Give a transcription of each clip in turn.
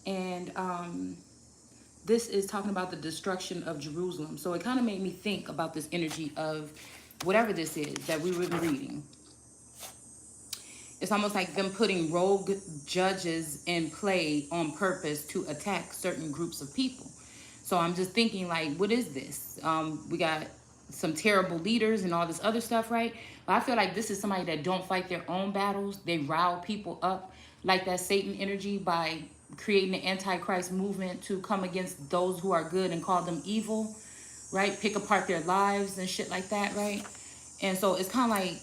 And this is talking about the destruction of Jerusalem. So it kind of made me think about this energy of whatever this is that we were reading. It's almost like them putting rogue judges in play on purpose to attack certain groups of people. So I'm just thinking, like, what is this? We got some terrible leaders and all this other stuff, right? But I feel like this is somebody that don't fight their own battles. They rile people up like that Satan energy by creating the Antichrist movement to come against those who are good and call them evil, right? Pick apart their lives and shit like that, right? And so it's kind of like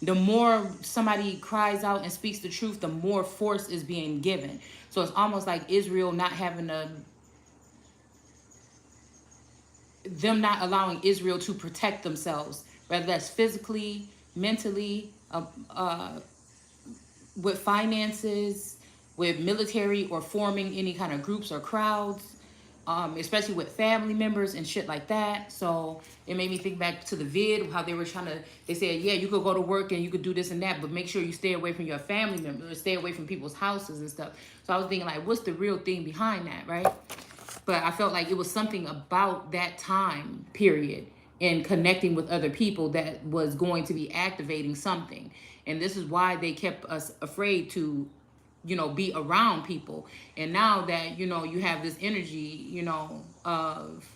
the more somebody cries out and speaks the truth, the more force is being given. So it's almost like Israel not having them not allowing Israel to protect themselves, whether that's physically, mentally, with finances, with military, or forming any kind of groups or crowds, especially with family members and shit like that. So it made me think back to the vid, how they were trying to, they said, yeah, you could go to work and you could do this and that, but make sure you stay away from your family members, or stay away from people's houses and stuff. So I was thinking, like, what's the real thing behind that, right? But I felt like it was something about that time period and connecting with other people that was going to be activating something. And this is why they kept us afraid to, be around people. And now that, you have this energy, of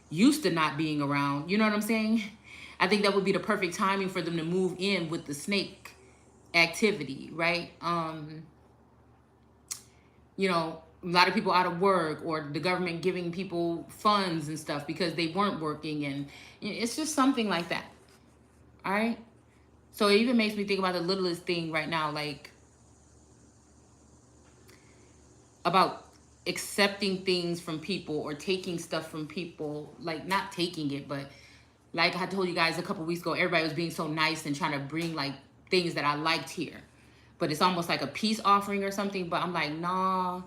used to not being around, you know what I'm saying? I think that would be the perfect timing for them to move in with the snake activity, right? A lot of people out of work, or the government giving people funds and stuff because they weren't working. And it's just something like that. All right. So it even makes me think about the littlest thing right now, like about accepting things from people or taking stuff from people, like not taking it, but like I told you guys a couple weeks ago, everybody was being so nice and trying to bring like things that I liked here. But it's almost like a peace offering or something. But I'm like, nah,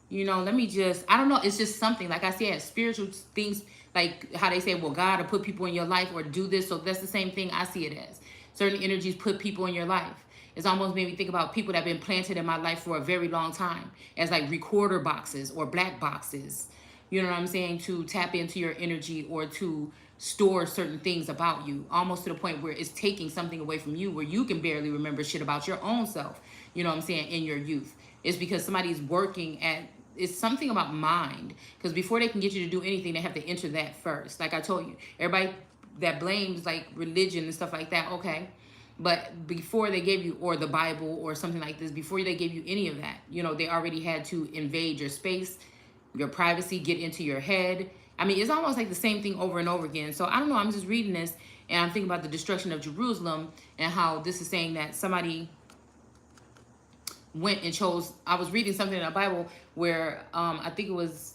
let me just, I don't know. It's just something, like I said, spiritual things, like how they say, well, God will put people in your life or do this. So that's the same thing I see it as. Certain energies put people in your life. It's almost made me think about people that have been planted in my life for a very long time as like recorder boxes or black boxes. You know what I'm saying? To tap into your energy or to store certain things about you, almost to the point where it's taking something away from you, where you can barely remember shit about your own self. You know what I'm saying? In your youth. It's because somebody's working at, it's something about mind. Because before they can get you to do anything, they have to enter that first. Like I told you, everybody that blames like religion and stuff like that, okay. But before they gave you, or the Bible or something like this, before they gave you any of that, they already had to invade your space, your privacy, get into your head. I mean, it's almost like the same thing over and over again. So I don't know. I'm just reading this and I'm thinking about the destruction of Jerusalem and how this is saying that somebody went and chose. I was reading something in the Bible where I think it was,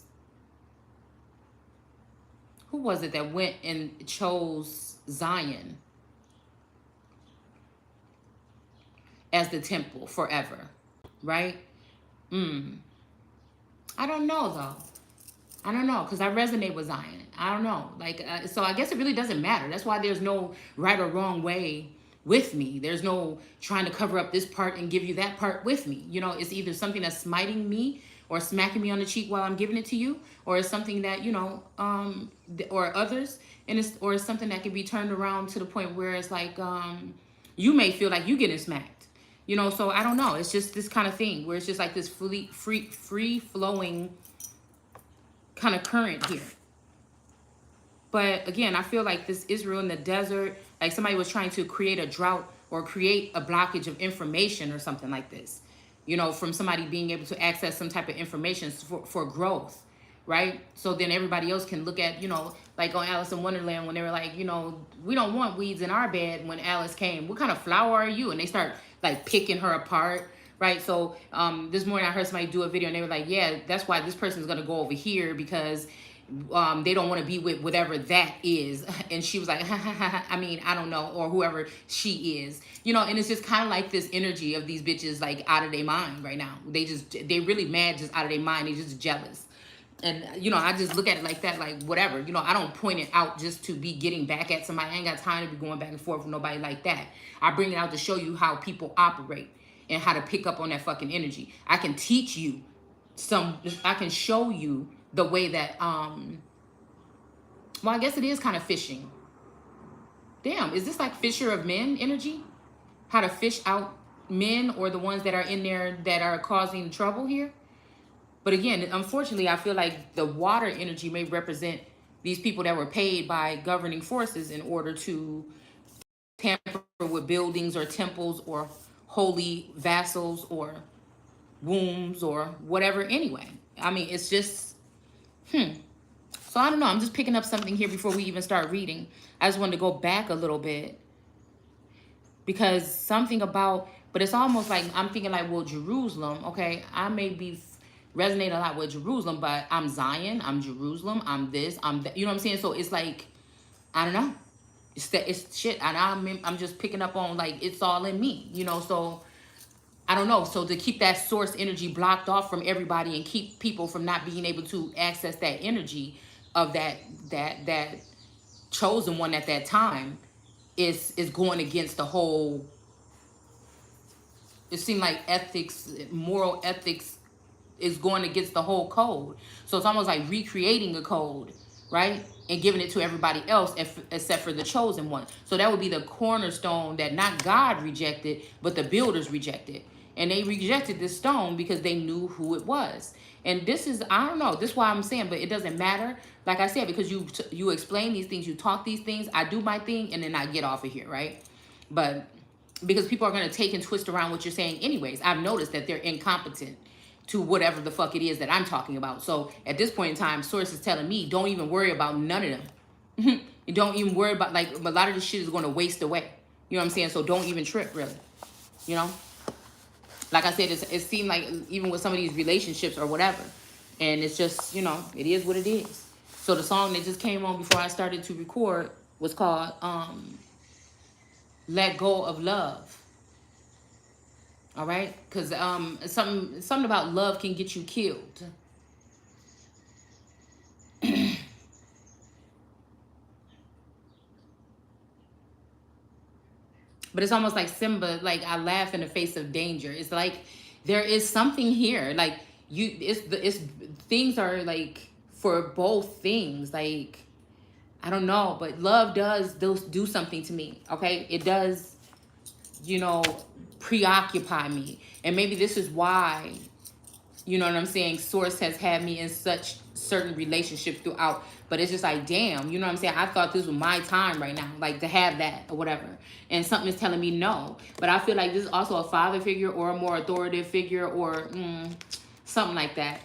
who was it that went and chose Zion as the temple forever, right? I don't know though. I don't know, because I resonate with Zion. I don't know. Like, so I guess it really doesn't matter. That's why there's no right or wrong way with me. There's no trying to cover up this part and give you that part with me. It's either something that's smiting me or smacking me on the cheek while I'm giving it to you, or it's something that, or others, and it's something that can be turned around to the point where it's like, you may feel like you getting smacked. So I don't know. It's just this kind of thing where it's just like this free flowing kind of current here. But again, I feel like this Israel in the desert, like somebody was trying to create a drought or create a blockage of information or something like this, from somebody being able to access some type of information for growth, right? So then everybody else can look at, like on Alice in Wonderland when they were like, we don't want weeds in our bed. When Alice came, what kind of flower are you? And they start like picking her apart. Right. So this morning I heard somebody do a video and they were like, yeah, that's why this person is going to go over here because they don't want to be with whatever that is. And she was like, I mean, I don't know, or whoever she is, and it's just kind of like this energy of these bitches like out of their mind right now. They really mad, just out of their mind. They just jealous. And, you know, I just look at it like that, like, whatever. You know, I don't point it out just to be getting back at somebody. I ain't got time to be going back and forth with nobody like that. I bring it out to show you how people operate and how to pick up on that fucking energy. I can teach you I can show you the way that, well, I guess it is kind of fishing. Damn, is this like Fisher of Men energy? How to fish out men, or the ones that are in there that are causing trouble here? But again, unfortunately, I feel like the water energy may represent these people that were paid by governing forces in order to tamper with buildings or temples or holy vassals or wombs or whatever anyway. I mean, it's just, So I don't know. I'm just picking up something here before we even start reading. I just wanted to go back a little bit because something about, but it's almost like I'm thinking like, well, Jerusalem, okay, I may be resonate a lot with Jerusalem, but I'm Zion, I'm Jerusalem, I'm this, I'm that, you know what I'm saying? So it's like, I don't know. It's shit. And I'm just picking up on like, it's all in me, you know? So I don't know. So to keep that source energy blocked off from everybody and keep people from not being able to access that energy of that chosen one at that time is going against the whole. It seemed like ethics, moral ethics, is going against the whole code. So it's almost like recreating a code, right? And giving it to everybody else except for the chosen one. So that would be the cornerstone that not God rejected, but the builders rejected. And they rejected this stone because they knew who it was. And this is, I don't know, this is why I'm saying, but it doesn't matter. Like I said, because you explain these things, you talk these things, I do my thing, and then I get off of here, right? But because people are going to take and twist around what you're saying anyways. I've noticed that they're incompetent to whatever the fuck it is that I'm talking about. So at this point in time, source is telling me, don't even worry about none of them. You don't even worry about, like, a lot of this shit is going to waste away. You know what I'm saying? So don't even trip, really. You know? Like I said, it seemed like even with some of these relationships or whatever. And it's just, you know, it is what it is. So the song that just came on before I started to record was called Let Go of Love. All right? Because something about love can get you killed. But it's almost like Simba, like, I laugh in the face of danger. It's like there is something here. Like, it's things are like for both things. Like, I don't know, but love does do something to me. Okay? It does, you know, preoccupy me. And maybe this is why, you know what I'm saying, source has had me in such certain relationships throughout. But it's just like, damn, you know what I'm saying, I thought this was my time right now, like, to have that or whatever, and something is telling me no. But I feel like this is also a father figure or a more authoritative figure or something like that.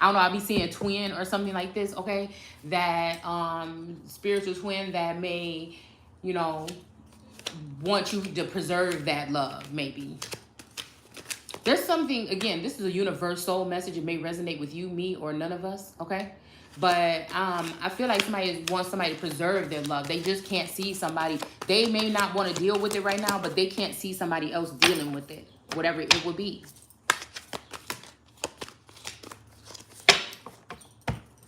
I don't know, I'll be seeing twin or something like this, okay, that spiritual twin that may, you know, want you to preserve that love, maybe. There's something, again, this is a universal message. It may resonate with you, me, or none of us, okay? But I feel like somebody wants somebody to preserve their love. They just can't see somebody. They may not want to deal with it right now, but they can't see somebody else dealing with it, whatever it would be.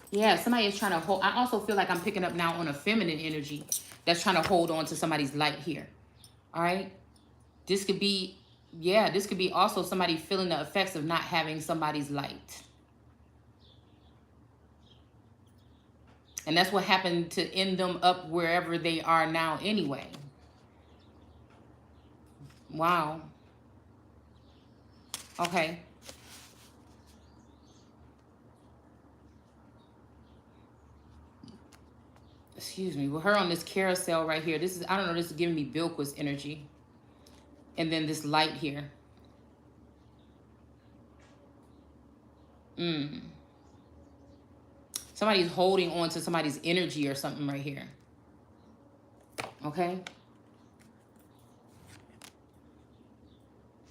Yeah, somebody is trying to hold. I also feel like I'm picking up now on a feminine energy that's trying to hold on to somebody's light here. All right? This could be, yeah, this could be also somebody feeling the effects of not having somebody's light. And that's what happened to end them up wherever they are now anyway. Wow. Okay. Excuse me. With her on this carousel right here, this is, I don't know, this is giving me Bilquis energy. And then this light here. Somebody's holding on to somebody's energy or something right here. Okay?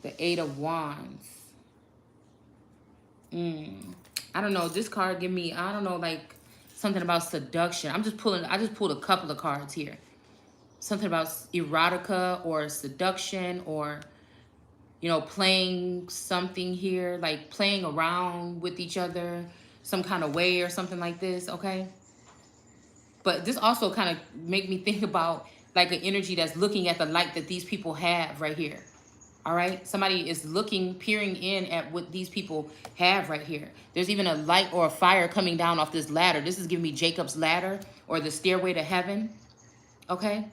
The Eight of Wands. I don't know. This card give me, I don't know, like something about seduction. I just pulled a couple of cards here. Something about erotica or seduction or, you know, playing something here, like playing around with each other. some kind of way or something like this, okay? But this also kind of make me think about like an energy that's looking at the light that these people have right here. All right, somebody is looking, peering in at what these people have right here. There's even a light or a fire coming down off this ladder. This is giving me Jacob's ladder or the stairway to heaven. Okay.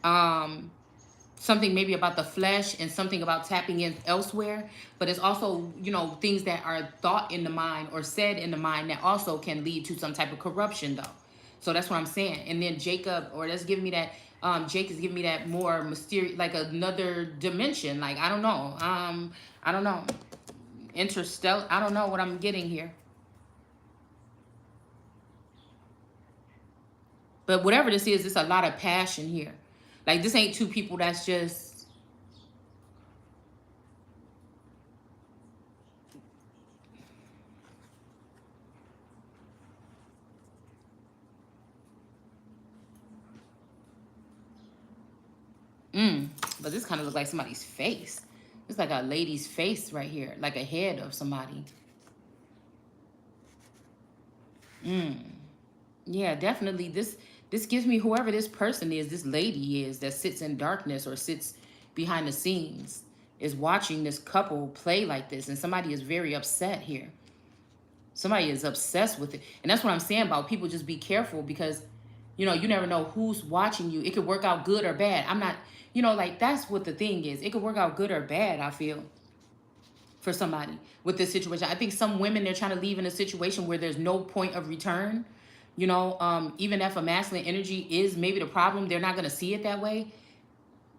Um, something maybe about the flesh and something about tapping in elsewhere, but it's also, you know, things that are thought in the mind or said in the mind that also can lead to some type of corruption though. So that's what I'm saying. And then Jacob, or that's giving me that, Jake is giving me that more mysterious, like another dimension. Like, I don't know. I don't know. Interstellar. I don't know what I'm getting here. But whatever this is, it's a lot of passion here. Like, this ain't two people that's just, but this kind of looks like somebody's face. It's like a lady's face right here, like a head of somebody. Yeah, definitely. This gives me whoever this person is, this lady is that sits in darkness or sits behind the scenes, is watching this couple play like this, and somebody is very upset here. Somebody is obsessed with it. And that's what I'm saying about people. Just be careful, because you know, you never know who's watching you. It could work out good or bad. I'm not, you know, like, that's what the thing is. It could work out good or bad, I feel, for somebody with this situation. I think some women, they're trying to leave in a situation where there's no point of return. You know, even if a masculine energy is maybe the problem, they're not going to see it that way.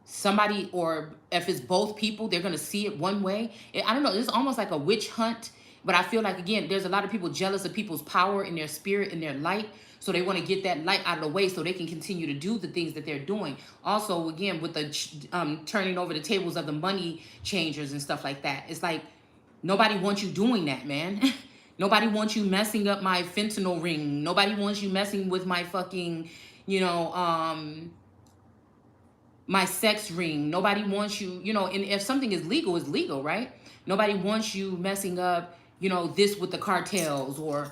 Somebody, or if it's both people, they're going to see it one way. I don't know. It's almost like a witch hunt. But I feel like, again, there's a lot of people jealous of people's power and their spirit and their light. So they want to get that light out of the way so they can continue to do the things that they're doing. Also, again, with the turning over the tables of the money changers and stuff like that. It's like, nobody wants you doing that, man. Nobody wants you messing up my fentanyl ring. Nobody wants you messing with my fucking, you know, my sex ring. Nobody wants you, you know, and if something is legal, it's legal, right? Nobody wants you messing up, you know, this with the cartels, or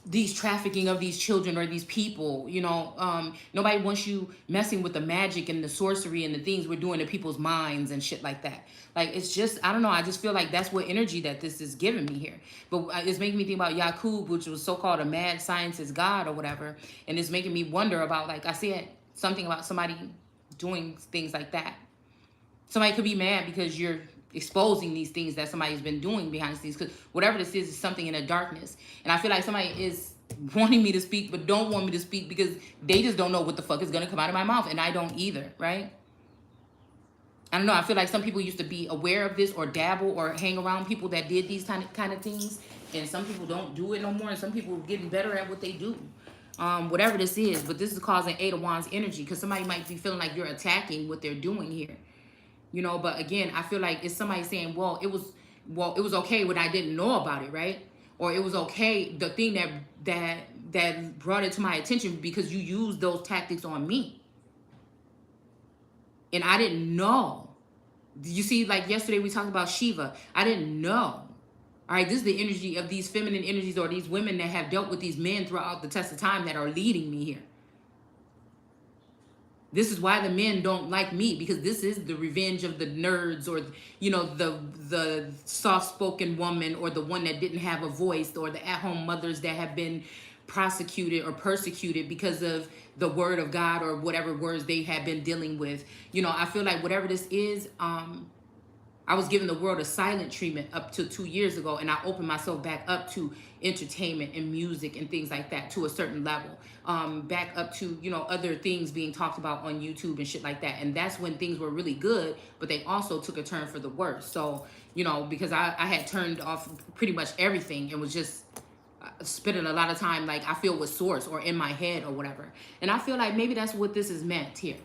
these trafficking of these children or these people, you know. Nobody wants you messing with the magic and the sorcery and the things we're doing to people's minds and shit like that. Like, it's just, I don't know, I just feel like that's what energy that this is giving me here. But it's making me think about Yakub, which was so-called a mad scientist god or whatever. And it's making me wonder about, like I said, something about somebody doing things like that. Somebody could be mad because you're exposing these things that somebody's been doing behind the scenes, because whatever this is something in the darkness. And I feel like somebody is wanting me to speak but don't want me to speak because they just don't know what the fuck is going to come out of my mouth, and I don't either, right? I don't know. I feel like some people used to be aware of this or dabble or hang around people that did these kind of things, and some people don't do it no more, and some people are getting better at what they do. Whatever this is, but this is causing Eight of Wands energy, because somebody might be feeling like you're attacking what they're doing here. You know, but again, I feel like it's somebody saying, well, it was okay when I didn't know about it, right? Or it was okay, the thing that brought it to my attention, because you used those tactics on me. And I didn't know. You see, like yesterday we talked about Shiva. I didn't know. All right, this is the energy of these feminine energies, or these women that have dealt with these men throughout the test of time, that are leading me here. This is why the men don't like me, because this is the revenge of the nerds, or, you know, the soft-spoken woman, or the one that didn't have a voice, or the at-home mothers that have been prosecuted or persecuted because of the word of God, or whatever words they have been dealing with. You know, I feel like whatever this is, I was giving the world a silent treatment up to 2 years ago, and I opened myself back up to entertainment and music and things like that to a certain level. Back up to, you know, other things being talked about on YouTube and shit like that. And that's when things were really good, but they also took a turn for the worse. So, you know, because I had turned off pretty much everything and was just spending a lot of time, like, I feel, with source or in my head or whatever. And I feel like maybe that's what this is meant here.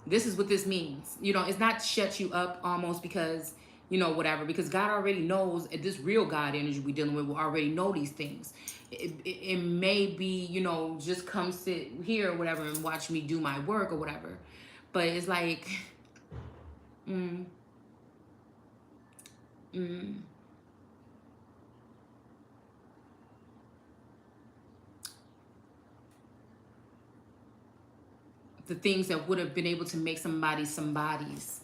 This is what this means. You know, it's not shut you up almost because, you know, whatever, because God already knows, this real God energy we dealing with will already know these things. It may be, you know, just come sit here or whatever and watch me do my work or whatever. But it's like, mm, mm, the things that would have been able to make somebody somebody's.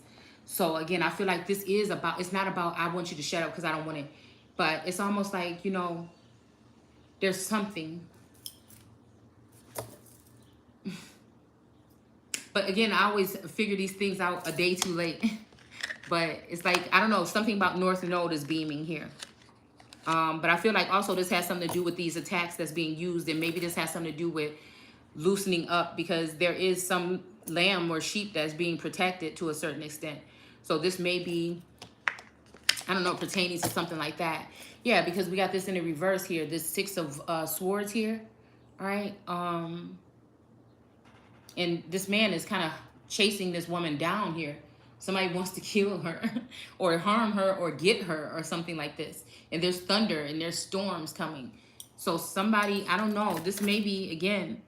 So again, I feel like this is about, it's not about I want you to shut up because I don't want it, but it's almost like, you know, there's something. But again, I always figure these things out a day too late. But it's like, I don't know, something about North Node is beaming here. But I feel like also this has something to do with these attacks that's being used, and maybe this has something to do with loosening up, because there is some lamb or sheep that's being protected to a certain extent. So this may be, I don't know, pertaining to something like that. Yeah, because we got this in the reverse here, this Six of Swords here. All right. And this man is kind of chasing this woman down here. Somebody wants to kill her or harm her or get her or something like this. And there's thunder and there's storms coming. So somebody, I don't know, this may be, again,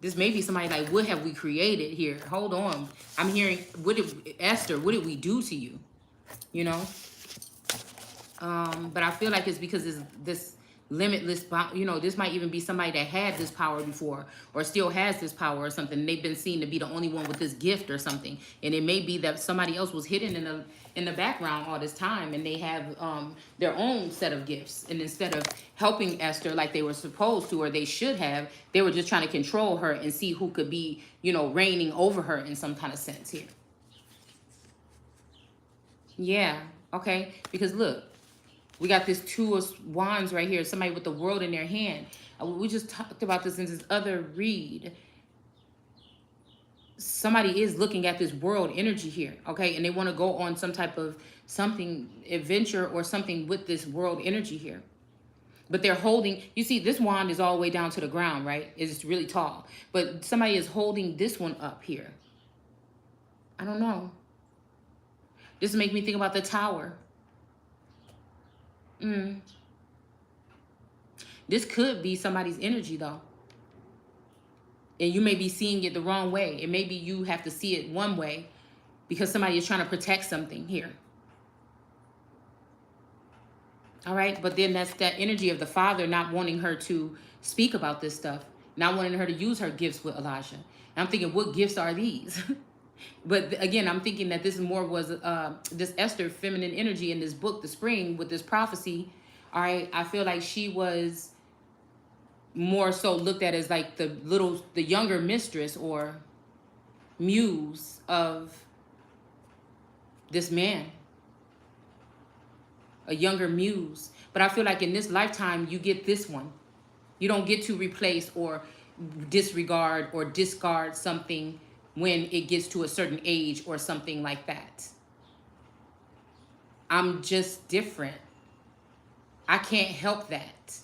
this may be somebody like, what have we created here? Hold on. I'm hearing, Esther, what did we do to you? You know? But I feel like it's because this limitless, you know, this might even be somebody that had this power before or still has this power or something. They've been seen to be the only one with this gift or something. And it may be that somebody else was hidden in the background all this time, and they have their own set of gifts. And instead of helping Esther like they were supposed to, or they should have, they were just trying to control her and see who could be, you know, reigning over her in some kind of sense here. Yeah, okay, because look, we got this Two of Wands right here, somebody with the world in their hand. We just talked about this in this other read. Somebody is looking at this world energy here, okay? And they want to go on some type of adventure or something with this world energy here. But they're holding, you see, this wand is all the way down to the ground, right? It's really tall. But somebody is holding this one up here. I don't know. This makes me think about the Tower. This could be somebody's energy, though. And you may be seeing it the wrong way. And maybe you have to see it one way because somebody is trying to protect something here. All right. But then that's that energy of the father not wanting her to speak about this stuff, not wanting her to use her gifts with Elijah. And I'm thinking, what gifts are these? But again, I'm thinking that this more was this Esther feminine energy in this book, The Spring, with this prophecy. All right. I feel like she was more so looked at as like the younger mistress or muse of this man, a younger muse. But I feel like in this lifetime, you get this one. You don't get to replace or disregard or discard something when it gets to a certain age or something like that. I'm just different. I can't help that.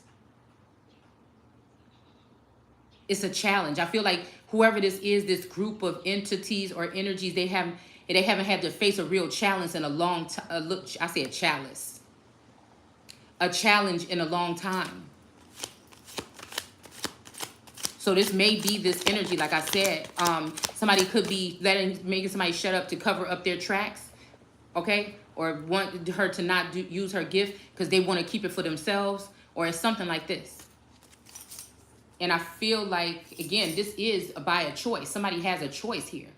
It's a challenge. I feel like whoever this is, this group of entities or energies, they haven't had to face a real challenge in a long time. Look, I say a chalice. A challenge in a long time. So this may be this energy, like I said. Somebody could be making somebody shut up to cover up their tracks, okay? Or want her to not use her gift because they want to keep it for themselves, or it's something like this. And I feel like, again, this is by a choice. Somebody has a choice here.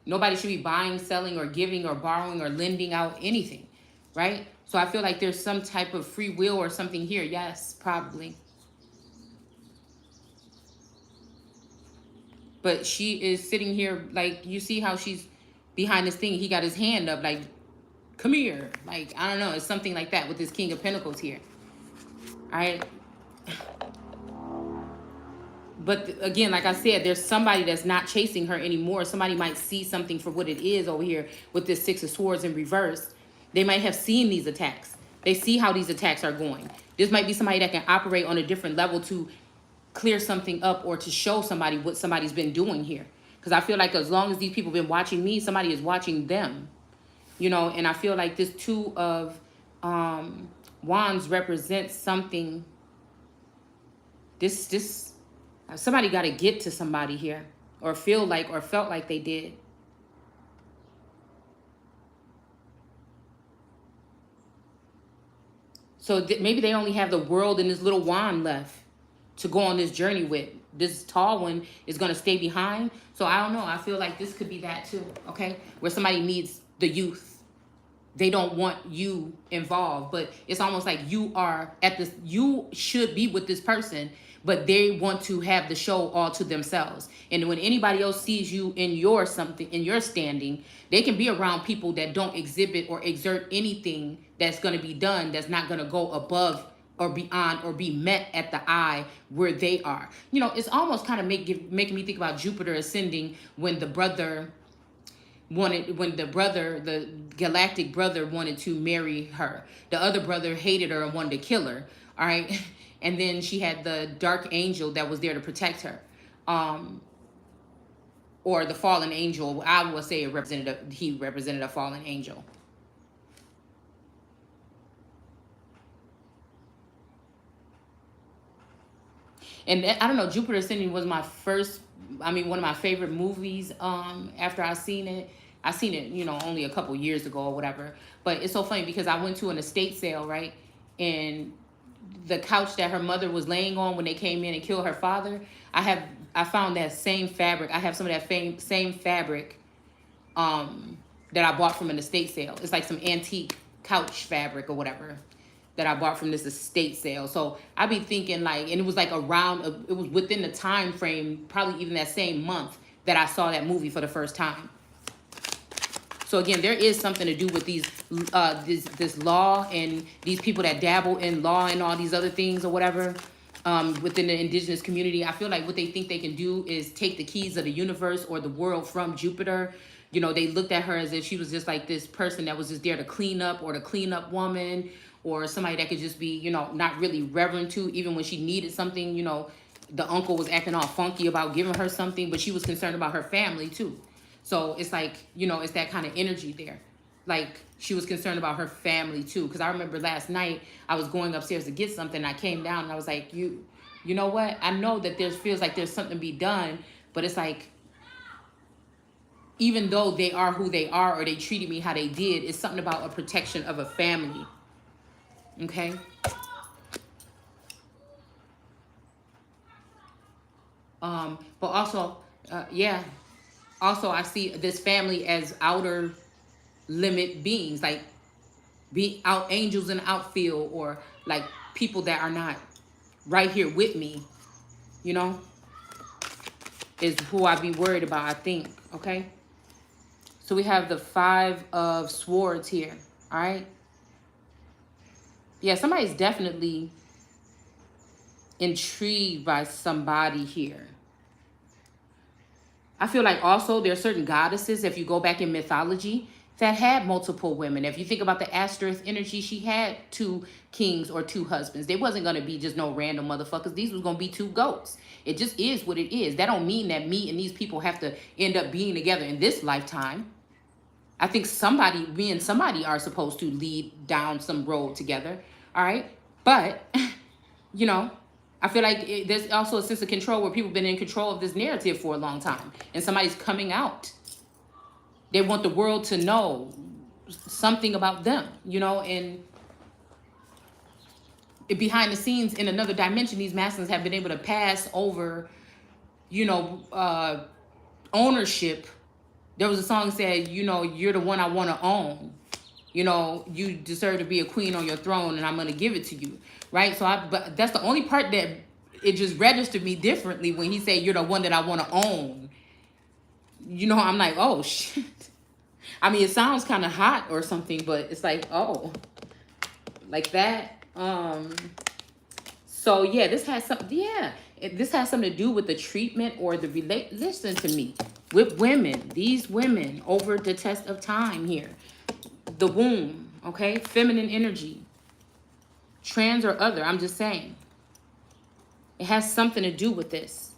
Nobody should be buying, selling, or giving, or borrowing, or lending out anything, right? So I feel like there's some type of free will or something here. Yes, probably. But she is sitting here, like, you see how she's behind this thing. He got his hand up, like, come here. Like, I don't know. It's something like that with this King of Pentacles here. All right. But again, like I said, there's somebody that's not chasing her anymore. Somebody might see something for what it is over here with this Six of Swords in reverse. They might have seen these attacks. They see how these attacks are going. This might be somebody that can operate on a different level to clear something up or to show somebody what somebody's been doing here. Because I feel like as long as these people have been watching me, somebody is watching them. You know, and I feel like this Two of Wands represents something. Somebody got to get to somebody here, or feel like, or felt like they did. So maybe they only have the world and this little wand left to go on this journey with. this tall one is going to stay behind. So I don't know. I feel like this could be that too. Okay. Where somebody needs the youth. They don't want you involved, but it's almost like you are at this, you should be with this person, but they want to have the show all to themselves. And when anybody else sees you in your something, in your standing, they can be around people that don't exhibit or exert anything that's going to be done, that's not going to go above or beyond or be met at the eye where they are. You know, it's almost kind of making me think about Jupiter ascending when the brother wanted, when the galactic brother wanted to marry her. The other brother hated her and wanted to kill her. All right. And then she had the dark angel that was there to protect her. Or the fallen angel. I would say he represented a fallen angel. And I don't know, Jupiter Ascending was my first, I mean, one of my favorite movies after I seen it. I seen it, you know, only a couple years ago or whatever. But it's so funny because I went to an estate sale, right? And the couch that her mother was laying on when they came in and killed her father, I found that same fabric. I have some of that same fabric that I bought from an estate sale. It's like some antique couch fabric or whatever that I bought from this estate sale. So I be thinking like, and it was like around, it was within the time frame, probably even that same month that I saw that movie for the first time. So again, there is something to do with these, this law and these people that dabble in law and all these other things or whatever within the indigenous community. I feel like what they think they can do is take the keys of the universe or the world from Jupiter. You know, they looked at her as if she was just like this person that was just there to clean up, or the cleanup woman, or somebody that could just be, you know, not really reverent to, even when she needed something. You know, the uncle was acting all funky about giving her something, but she was concerned about her family too. So it's like, you know, it's that kind of energy there. Like she was concerned about her family too. Because I remember last night I was going upstairs to get something. And I came down and I was like, you know what? I know that feels like there's something to be done, but it's like, even though they are who they are or they treated me how they did, it's something about a protection of a family. Okay? But also, yeah. Also, I see this family as outer limit beings, like angels in the outfield, or like people that are not right here with me, you know, is who I be worried about, I think. Okay? So we have the 5 of Swords here. All right? Yeah, somebody's definitely intrigued by somebody here. I feel like also there are certain goddesses, if you go back in mythology, that had multiple women. If you think about the Asterith energy, she had 2 kings or 2 husbands. They wasn't going to be just no random motherfuckers. These was going to be 2 goats. It just is what it is. That don't mean that me and these people have to end up being together in this lifetime. I think me and somebody are supposed to lead down some road together. All right. But, you know, I feel like there's also a sense of control where people have been in control of this narrative for a long time. And somebody's coming out. They want the world to know something about them, you know, and behind the scenes in another dimension, these masculines have been able to pass over, you know, ownership. There was a song that said, you know, you're the one I want to own. You know, you deserve to be a queen on your throne, and I'm going to give it to you. Right? But that's the only part that it just registered me differently when he said, you're the one that I want to own. You know, I'm like, oh, shit. I mean, it sounds kind of hot or something, but it's like, oh, like that. So, yeah, this has something to do with the treatment or the listen to me, with women, these women over the test of time here. The womb, okay? Feminine energy. Trans or other, I'm just saying. It has something to do with this.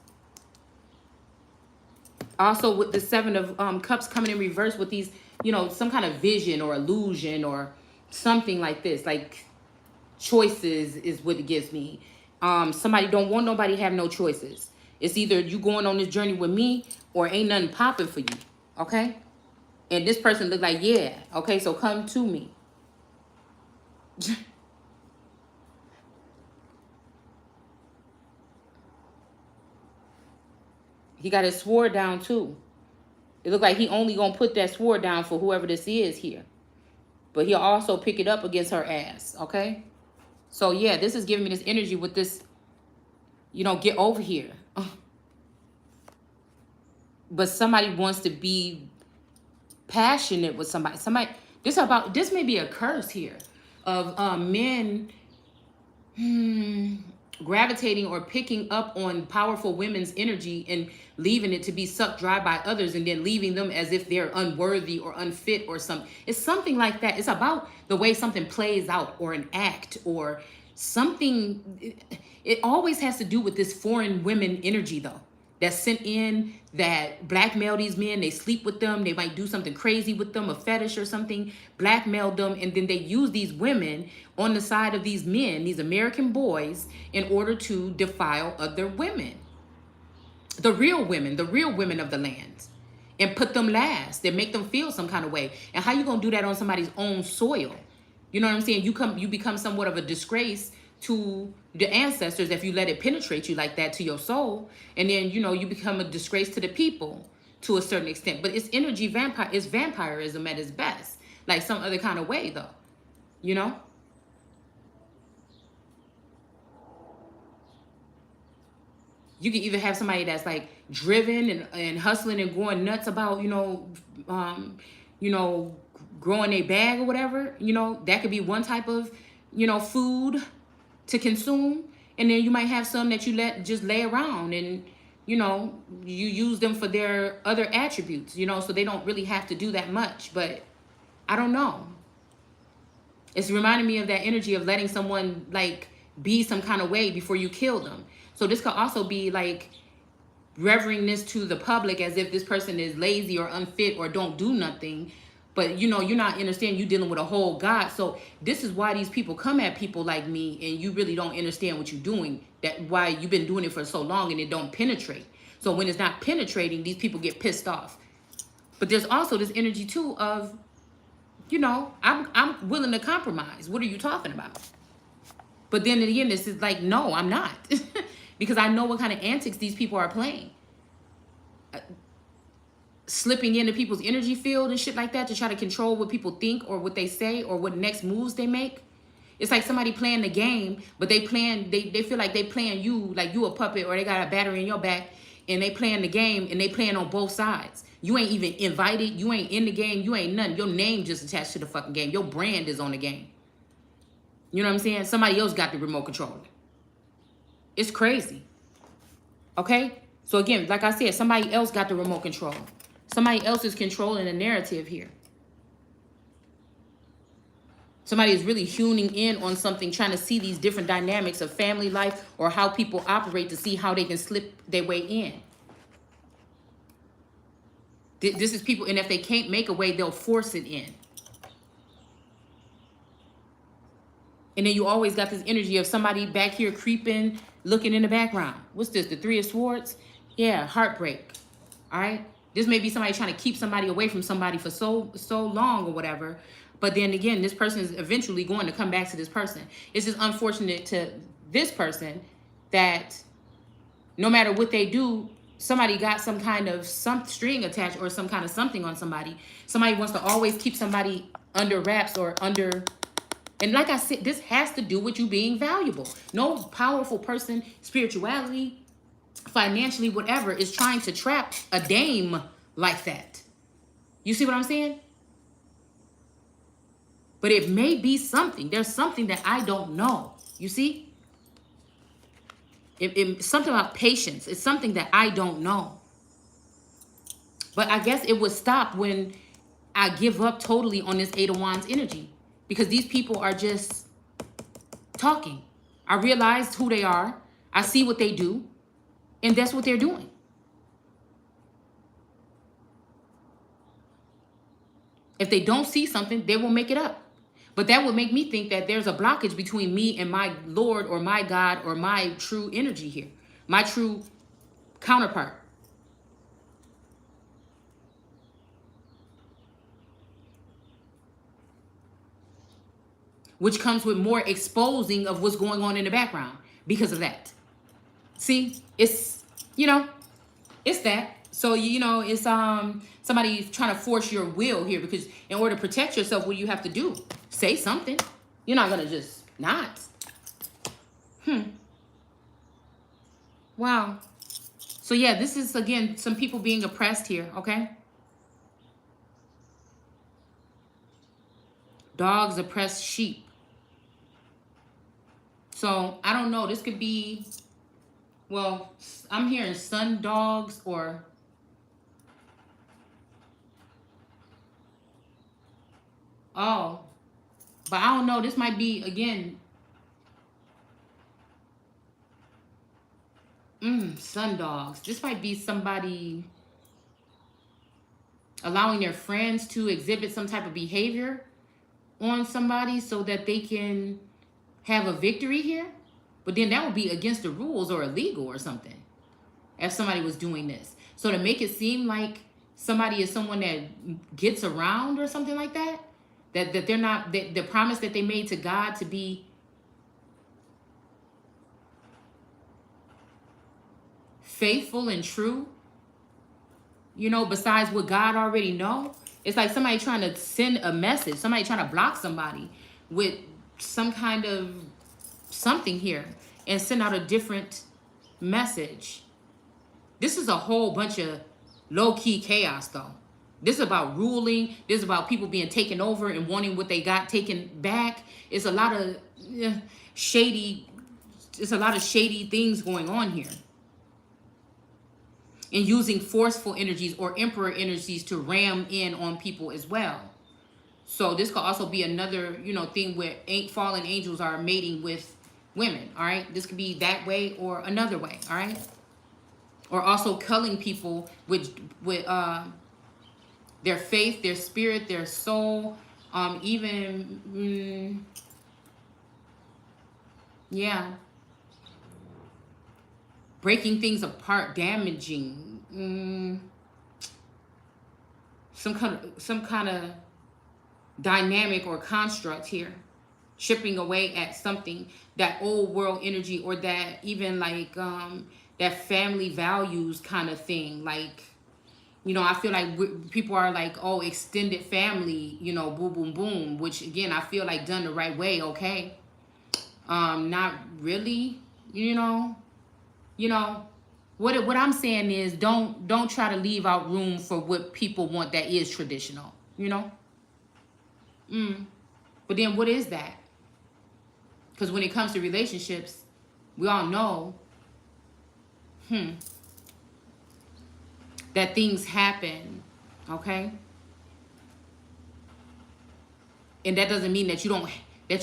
Also, with the 7 of Cups coming in reverse with these, you know, some kind of vision or illusion or something like this. Like, choices is what it gives me. Somebody don't want nobody to have no choices. It's either you going on this journey with me or ain't nothing popping for you, okay? And this person looked like, yeah, okay, so come to me. He got his sword down too. It looked like he only gonna put that sword down for whoever this is here. But he'll also pick it up against her ass, okay? So yeah, this is giving me this energy with this, you know, get over here. But somebody wants to be passionate with somebody. This may be a curse here of men gravitating or picking up on powerful women's energy and leaving it to be sucked dry by others, and then leaving them as if they're unworthy or unfit or something. It's something like that. It's about the way something plays out, or an act, or something. It always has to do with this foreign women energy, though, that's sent in, that blackmail these men. They sleep with them. They might do something crazy with them, a fetish or something, blackmail them. And then they use these women on the side of these men, these American boys, in order to defile other women. The real women of the land. And put them last. They make them feel some kind of way. And how you going to do that on somebody's own soil? You know what I'm saying? You become somewhat of a disgrace to the ancestors if you let it penetrate you like that to your soul. And then, you know, you become a disgrace to the people to a certain extent. But it's energy vampire, it's vampirism at its best. Like some other kind of way, though. You know? You can either have somebody that's like driven and hustling and going nuts about, you know, growing a bag or whatever. You know, that could be one type of, you know, food to consume. And then you might have some that you let just lay around, and, you know, you use them for their other attributes, you know, so they don't really have to do that much. But I don't know. It's reminding me of that energy of letting someone like be some kind of way before you kill them. So this could also be like revering this to the public as if this person is lazy or unfit or don't do nothing. But, you know, you're not understanding, you're dealing with a whole God. So this is why these people come at people like me, and you really don't understand what you're doing. That why you've been doing it for so long and it don't penetrate. So when it's not penetrating, these people get pissed off. But there's also this energy too of, you know, I'm willing to compromise. What are you talking about? But then again, this is like, no, I'm not. Because I know what kind of antics these people are playing. Slipping into people's energy field and shit like that to try to control what people think or what they say or what next moves they make. It's like somebody playing the game, but they feel like they playing you like you a puppet, or they got a battery in your back, and they playing the game, and they playing on both sides. You ain't even invited. You ain't in the game. You ain't nothing. Your name just attached to the fucking game. Your brand is on the game. You know what I'm saying? Somebody else got the remote control. It's crazy. Okay? So again, like I said, somebody else got the remote control. Somebody else is controlling the narrative here. Somebody is really tuning in on something, trying to see these different dynamics of family life or how people operate to see how they can slip their way in. This is people, and if they can't make a way, they'll force it in. And then you always got this energy of somebody back here creeping, looking in the background. What's this? The Three of Swords? Yeah, heartbreak. All right? This may be somebody trying to keep somebody away from somebody for so long or whatever. But then again, this person is eventually going to come back to this person. It's just unfortunate to this person that no matter what they do, somebody got some kind of string attached or some kind of something on somebody. Somebody wants to always keep somebody under wraps or under... And like I said, this has to do with you being valuable. No powerful person, spirituality, financially, whatever, is trying to trap a dame like that. You see what I'm saying? But it may be something. There's something that I don't know. You see? It's something about patience. It's something that I don't know. But I guess it would stop when I give up totally on this Eight of Wands energy. Because these people are just talking. I realize who they are. I see what they do. And that's what they're doing. If they don't see something, they will make it up. But that would make me think that there's a blockage between me and my Lord or my God or my true energy here. My true counterpart. Which comes with more exposing of what's going on in the background because of that. See, it's, you know, It's that. So you know, it's somebody trying to force your will here, because in order to protect yourself, what do you have to do? Say something. You're not gonna just not. Wow. So yeah, this is again some people being oppressed here, okay? Dogs oppress sheep. So I don't know. This could be, well, I'm hearing sun dogs or, oh, but I don't know. This might be again, sun dogs. This might be somebody allowing their friends to exhibit some type of behavior on somebody so that they can have a victory here. But then that would be against the rules or illegal or something if somebody was doing this. So to make it seem like somebody is someone that gets around or something like that, that they're not, that the promise that they made to God to be faithful and true, you know, besides what God already know. It's like somebody trying to send a message, somebody trying to block somebody with some kind of something here and send out a different message. This is a whole bunch of low-key chaos though. This is about ruling. This is about people being taken over and wanting what they got taken back. It's a lot of shady, it's a lot of shady things going on here. And using forceful energies or emperor energies to ram in on people as well. So this could also be another, you know, thing where fallen angels are mating with women, all right? This could be that way or another way, all right? Or also culling people with their faith, their spirit, their soul, even, yeah. Breaking things apart, damaging, some kind of dynamic or construct here, chipping away at something, that old world energy, or that even like that family values kind of thing. Like, you know, I feel like people are like, oh, extended family, you know, boom, boom, boom, which again, I feel like done the right way, okay? Not really, you know. What I'm saying is don't try to leave out room for what people want that is traditional, you know? But then what is that? Because when it comes to relationships, we all know that things happen, okay? And that doesn't mean that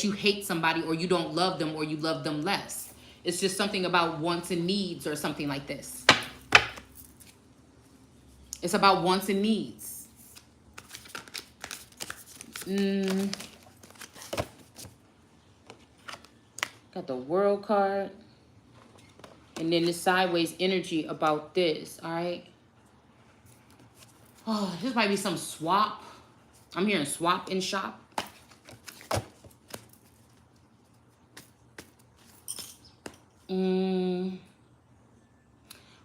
you hate somebody or you don't love them or you love them less. It's just something about wants and needs or something like this. It's about wants and needs. Got the World card. And then the sideways energy about this, all right? Oh, this might be some swap. I'm hearing swap and shop.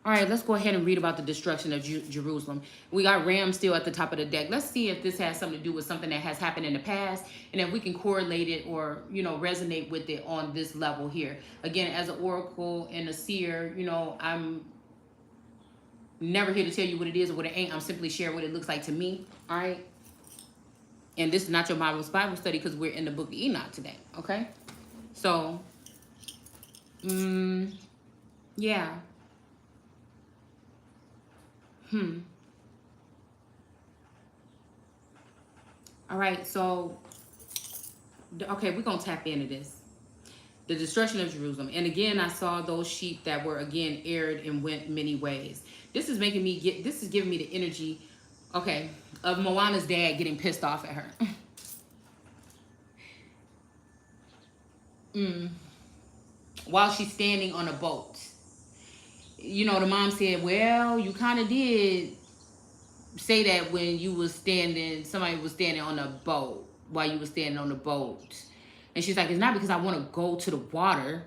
All right, let's go ahead and read about the destruction of Jerusalem. We got Ram still at the top of the deck. Let's see if this has something to do with something that has happened in the past, and if we can correlate it or, you know, resonate with it on this level here. Again, as an oracle and a seer, you know, I'm never here to tell you what it is or what it ain't. I'm simply sharing what it looks like to me, all right? And this is not your marvelous Bible study because we're in the book of Enoch today, okay? So, yeah. All right, so, okay, we're going to tap into this. The destruction of Jerusalem. And again, I saw those sheep that were, again, erred and went many ways. This is making me this is giving me the energy, okay, of Moana's dad getting pissed off at her. While she's standing on a boat. You know, the mom said, well, you kind of did say that when you was standing, somebody was standing on a boat while you were standing on the boat. And she's like, it's not because I want to go to the water.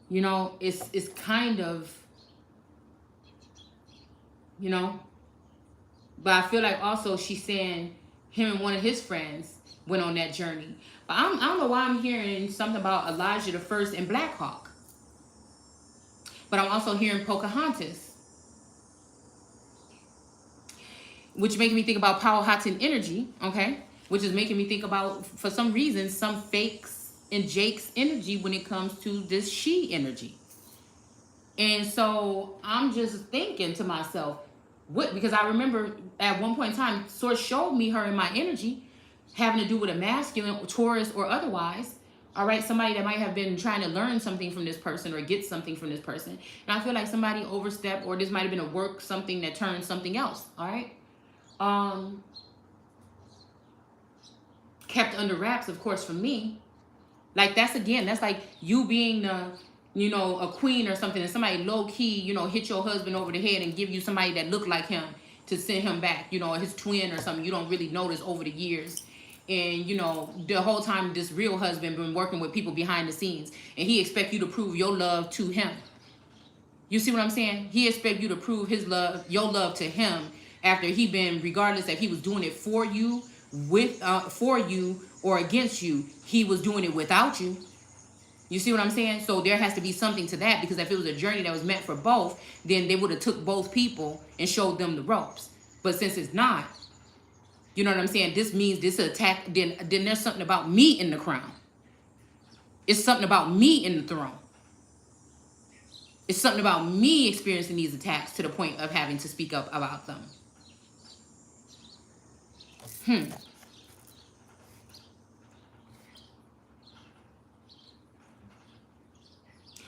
You know, it's kind of you know. But I feel like also she's saying him and one of his friends went on that journey. But I don't know why I'm hearing something about Elijah the First and Black Hawk. But I'm also hearing Pocahontas, which making me think about Powhatan energy, okay? Which is making me think about, for some reason, some fakes in Jake's energy when it comes to this she energy. And so I'm just thinking to myself, what? Because I remember at one point in time, Source showed me her in my energy having to do with a masculine, Taurus, or otherwise. All right, somebody that might have been trying to learn something from this person or get something from this person. And I feel like somebody overstepped, or this might have been a work something that turned something else. All right. Kept under wraps, of course, from me. Like that's like you being the, a queen or something, and somebody low key, hit your husband over the head and give you somebody that looked like him to send him back, his twin or something you don't really notice over the years. And the whole time this real husband been working with people behind the scenes, and he expect you to prove your love to him. You see what I'm saying? He expect you to prove your love to him after he been, regardless if he was doing it for you, for you or against you, he was doing it without you. You see what I'm saying? So there has to be something to that, because if it was a journey that was meant for both, then they would have took both people and showed them the ropes. But since it's not, you know what I'm saying? This means this attack, then there's something about me in the crown. It's something about me in the throne. It's something about me experiencing these attacks to the point of having to speak up about them.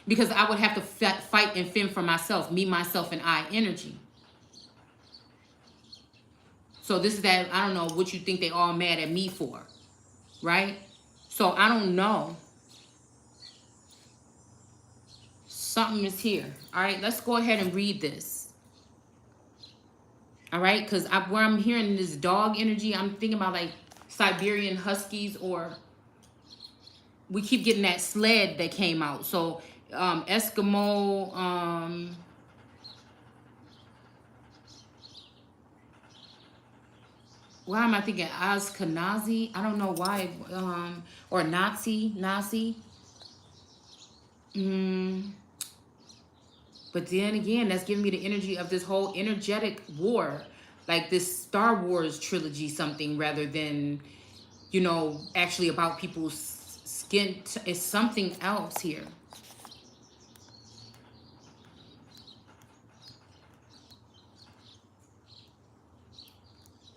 Because I would have to fight and fend for myself, me, myself, and I energy. So this is that, I don't know what you think they all mad at me for, right? So I don't know. Something is here. All right, let's go ahead and read this. All right, because where I'm hearing this dog energy, I'm thinking about like Siberian Huskies, or we keep getting that sled that came out. So Eskimo, why am I thinking Ashkenazi? I don't know why, or Nazi. But then again, that's giving me the energy of this whole energetic war, like this Star Wars trilogy something, rather than, actually about people's skin. It's something else here.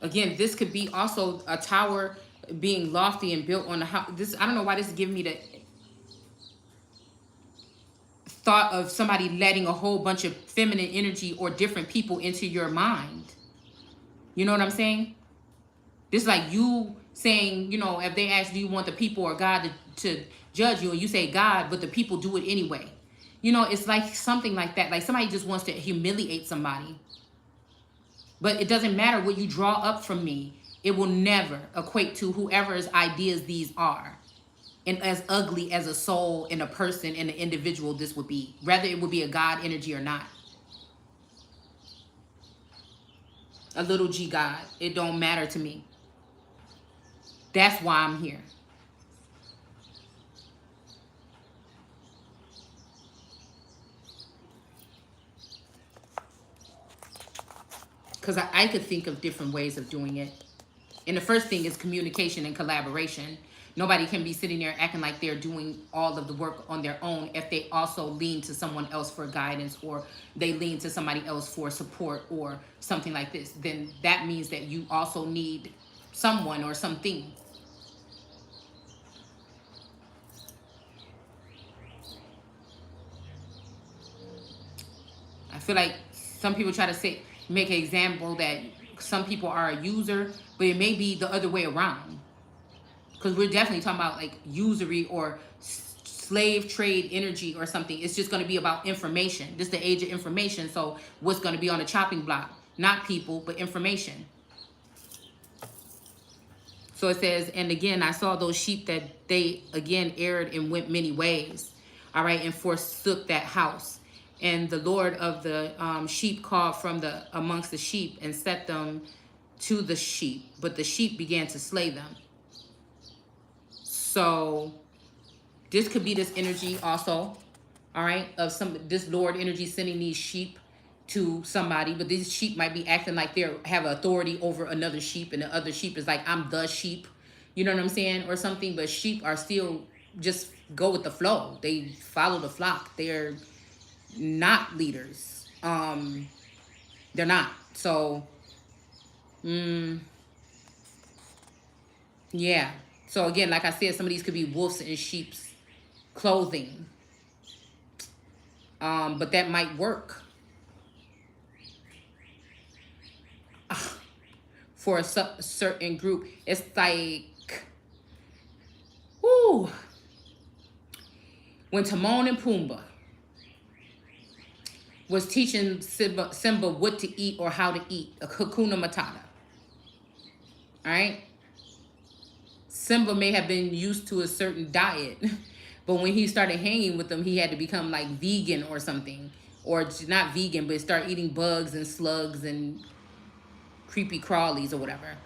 Again, this could be also a tower being lofty and built on a house. I don't know why this is giving me the thought of somebody letting a whole bunch of feminine energy or different people into your mind. You know what I'm saying? This is like you saying, if they ask, do you want the people or God to judge you? And you say God, but the people do it anyway. It's like something like that. Like somebody just wants to humiliate somebody. But it doesn't matter what you draw up from me. It will never equate to whoever's ideas these are. And as ugly as a soul and a person and an individual this would be. Whether it would be a God energy or not. A little g God. It don't matter to me. That's why I'm here. Because I could think of different ways of doing it. And the first thing is communication and collaboration. Nobody can be sitting there acting like they're doing all of the work on their own if they also lean to someone else for guidance, or they lean to somebody else for support or something like this. Then that means that you also need someone or something. I feel like some people try to make an example that some people are a user, but it may be the other way around. Because we're definitely talking about like usury or slave trade energy or something. It's just going to be about information. This is the age of information. So what's going to be on the chopping block? Not people, but information. So it says, and again, I saw those sheep that they again erred and went many ways. All right, and forsook that house. And the Lord of the sheep called from the amongst the sheep and set them to the sheep, but the sheep began to slay them. So this could be this energy also, all right, of this Lord energy sending these sheep to somebody, but these sheep might be acting like they have authority over another sheep, and the other sheep is like, I'm the sheep, you know what I'm saying, or something. But sheep are still just go with the flow. They follow the flock. They're not leaders. They're not. So, yeah. So again, like I said, some of these could be wolves in sheep's clothing. But that might work for a certain group. It's like, whoo, when Timon and Pumbaa was teaching Simba what to eat or how to eat, a Hakuna Matata. All right? Simba may have been used to a certain diet, but when he started hanging with them, he had to become like vegan or something. Or not vegan, but start eating bugs and slugs and creepy crawlies or whatever.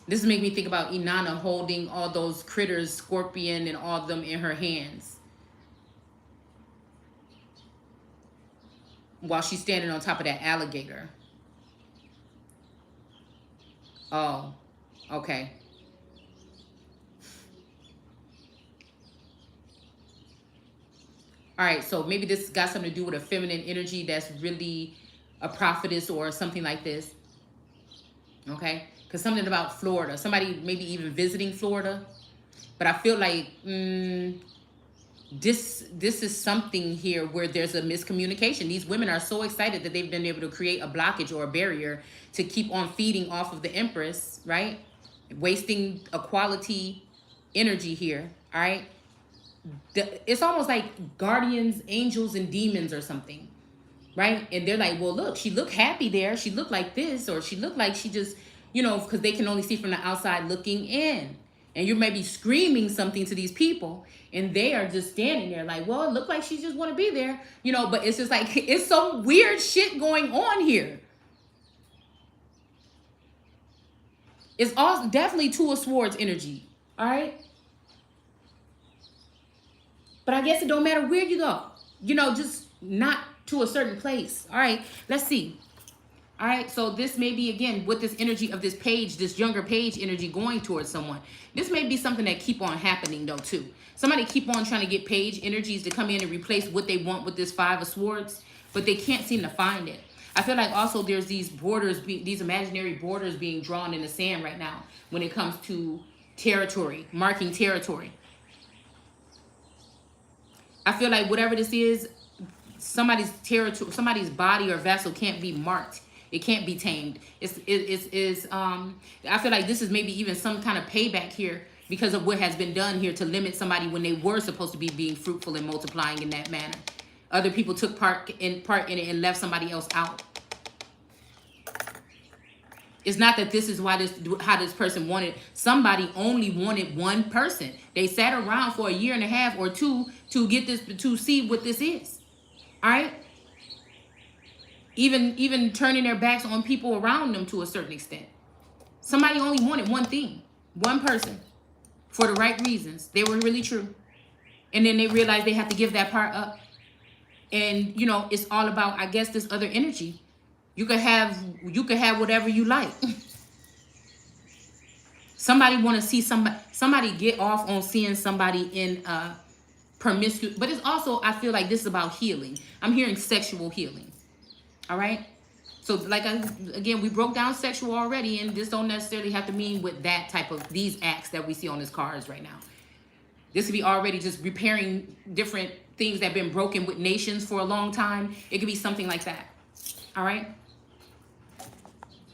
This make me think about Inanna holding all those critters, Scorpion and all of them in her hands, while she's standing on top of that alligator. Oh, okay. All right, so maybe this got something to do with a feminine energy that's really a prophetess or something like this. Okay, because something about Florida, somebody maybe even visiting Florida. But I feel like this is something here where there's a miscommunication. These women are so excited that they've been able to create a blockage or a barrier to keep on feeding off of the Empress, right? Wasting a quality energy here, all right? It's almost like guardians, angels, and demons or something, right? And they're like, well, look, she looked happy there. She looked like this, or she looked like she just, you know, because they can only see from the outside looking in. And you may be screaming something to these people, and they are just standing there like, well, it looked like she just want to be there, you know, but it's just like, it's some weird shit going on here. It's also definitely Two of Swords energy, all right? But I guess it don't matter where you go, you know, just not to a certain place. All right, let's see. All right, so this may be, again, with this energy of this page, this younger page energy going towards someone. This may be something that keep on happening, though, too. Somebody keep on trying to get page energies to come in and replace what they want with this Five of Swords, but they can't seem to find it. I feel like also there's these borders, these imaginary borders being drawn in the sand right now when it comes to territory, marking territory. I feel like whatever this is, somebody's territory, somebody's body or vessel can't be marked. It can't be tamed. I feel like this is maybe even some kind of payback here because of what has been done here to limit somebody when they were supposed to be being fruitful and multiplying in that manner. Other people took part in it and left somebody else out. It's not that this is how this person wanted. Somebody only wanted one person. They sat around for a year and a half or two to get this, to see what this is. All right. Even turning their backs on people around them to a certain extent. Somebody only wanted one thing, one person, for the right reasons. They were really true. And then they realized they have to give that part up. And, you know, it's all about, I guess, this other energy. You could have whatever you like. Somebody want to see somebody get off on seeing somebody in promiscuous, but it's also, I feel like this is about healing. I'm hearing sexual healing. All right. So like, again, we broke down sexual already, and this don't necessarily have to mean with that type of, these acts that we see on this cards right now. This could be already just repairing different things that have been broken with nations for a long time. It could be something like that. All right.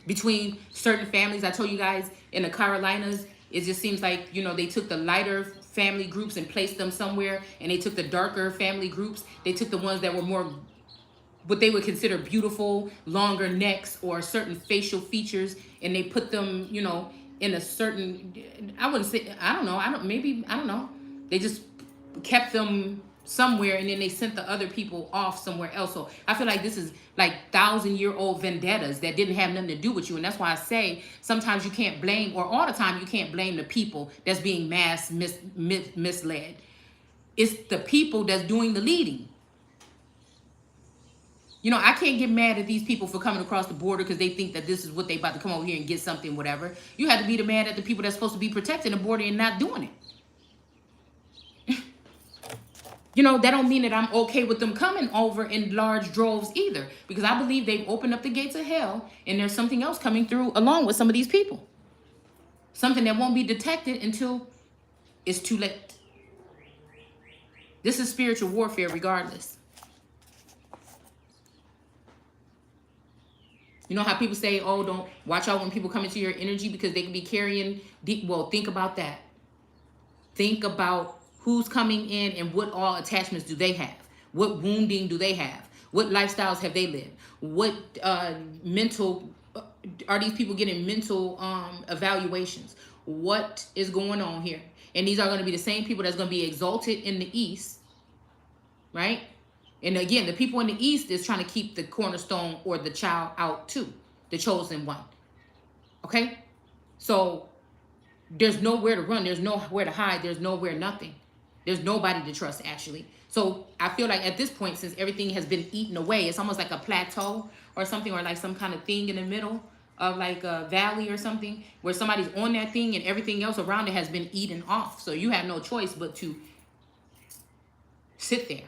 Between certain families, I told you guys in the Carolinas, it just seems like, you know, they took the lighter family groups and placed them somewhere, and they took the darker family groups. They took the ones that were more what they would consider beautiful, longer necks or certain facial features, and they put them, you know, in a certain, I wouldn't say, I don't know, maybe, I don't know. They just kept them somewhere and then they sent the other people off somewhere else. So I feel like this is like 1,000-year-old vendettas that didn't have nothing to do with you. And that's why I say sometimes you can't blame, or all the time you can't blame the people that's being misled. It's the people that's doing the leading. You know, I can't get mad at these people for coming across the border because they think that this is what they about to come over here and get something, whatever. You have to be mad at the people that's supposed to be protecting the border and not doing it. You know, that don't mean that I'm okay with them coming over in large droves either, because I believe they've opened up the gates of hell and there's something else coming through along with some of these people. Something that won't be detected until it's too late. This is spiritual warfare regardless. You know how people say, oh, don't watch out when people come into your energy because they can be carrying deep. Well, think about that. Think about who's coming in and what all attachments do they have? What wounding do they have? What lifestyles have they lived? What mental, are these people getting mental evaluations? What is going on here? And these are going to be the same people that's going to be exalted in the East, right? And again, the people in the East is trying to keep the cornerstone or the child out too, the chosen one. Okay? So there's nowhere to run. There's nowhere to hide. There's nowhere nothing. There's nobody to trust, actually. So I feel like at this point, since everything has been eaten away, it's almost like a plateau or something, or like some kind of thing in the middle of like a valley or something, where somebody's on that thing and everything else around it has been eaten off. So you have no choice but to sit there.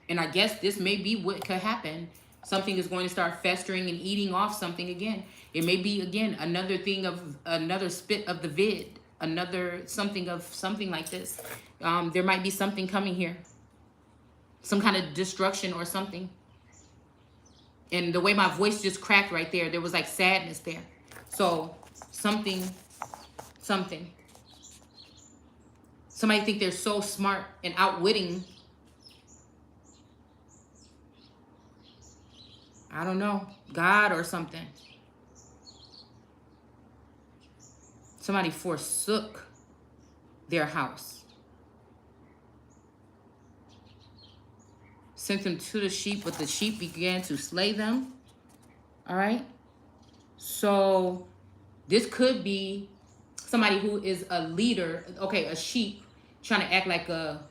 And I guess this may be what could happen. Something is going to start festering and eating off something again. It may be, again, another thing of another spit of the vid. Another something of something like this. There might be something coming here. Some kind of destruction or something. And the way my voice just cracked right there, there was like sadness there. So something. Somebody think they're so smart and outwitting. I don't know, God or something. Somebody forsook their house. Sent them to the sheep, but the sheep began to slay them. All right? So this could be somebody who is a leader, okay, a sheep, trying to act like a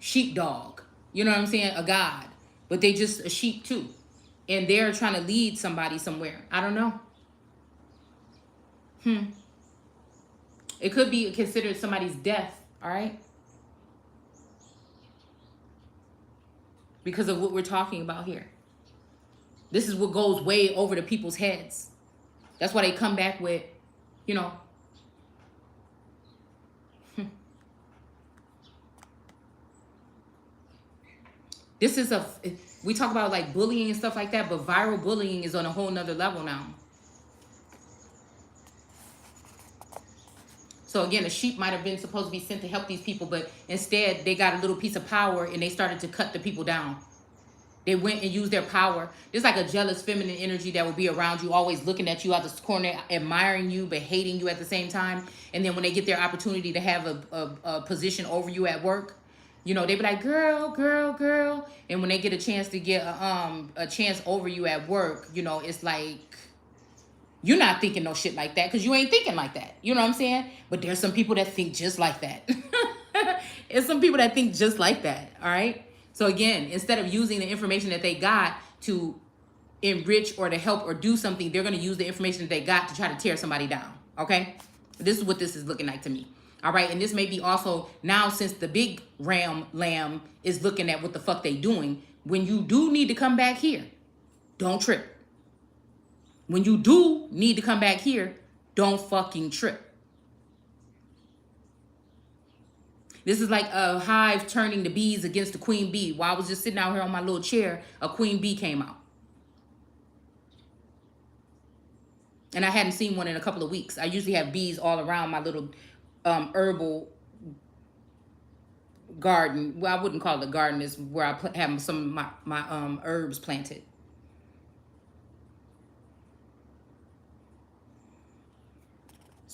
sheepdog. You know what I'm saying? A god. But they just a sheep too. And they're trying to lead somebody somewhere. I don't know. It could be considered somebody's death, all right? Because of what we're talking about here. This is what goes way over the people's heads. That's why they come back with, you know. This is we talk about like bullying and stuff like that, but viral bullying is on a whole nother level now. So again, a sheep might have been supposed to be sent to help these people, but instead they got a little piece of power and they started to cut the people down. They went and used their power. There's like a jealous feminine energy that will be around you, always looking at you out the corner, admiring you, but hating you at the same time. And then when they get their opportunity to have a position over you at work, you know, they be like, girl, girl, girl. And when they get a chance to get a chance over you at work, you know, it's like, you're not thinking no shit like that because you ain't thinking like that. You know what I'm saying? But there's some people that think just like that. There's some people that think just like that. All right? So again, instead of using the information that they got to enrich or to help or do something, they're going to use the information that they got to try to tear somebody down. Okay? This is what this is looking like to me. All right? And this may be also now, since the big lamb is looking at what the fuck they doing, when you do need to come back here, don't trip. When you do need to come back here, don't fucking trip. This is like a hive turning the bees against the queen bee. While I was just sitting out here on my little chair, a queen bee came out. And I hadn't seen one in a couple of weeks. I usually have bees all around my little herbal garden. Well, I wouldn't call it a garden. It's where I have some of my herbs planted.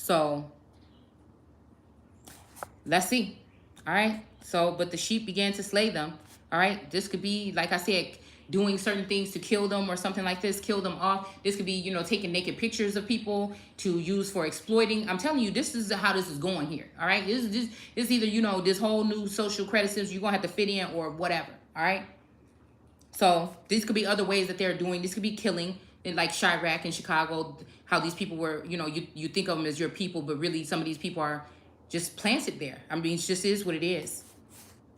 So let's see. All right. So, but the sheep began to slay them. All right. This could be, like I said, doing certain things to kill them or something like this, kill them off. This could be, you know, taking naked pictures of people to use for exploiting. I'm telling you, this is how this is going here. All right. This is either, you know, this whole new social credit system you're going to have to fit in or whatever. All right. So these could be other ways that they're doing. This could be killing in like Chirac in Chicago, how these people were, you know, you think of them as your people, but really some of these people are just planted there. I mean, it just is what it is.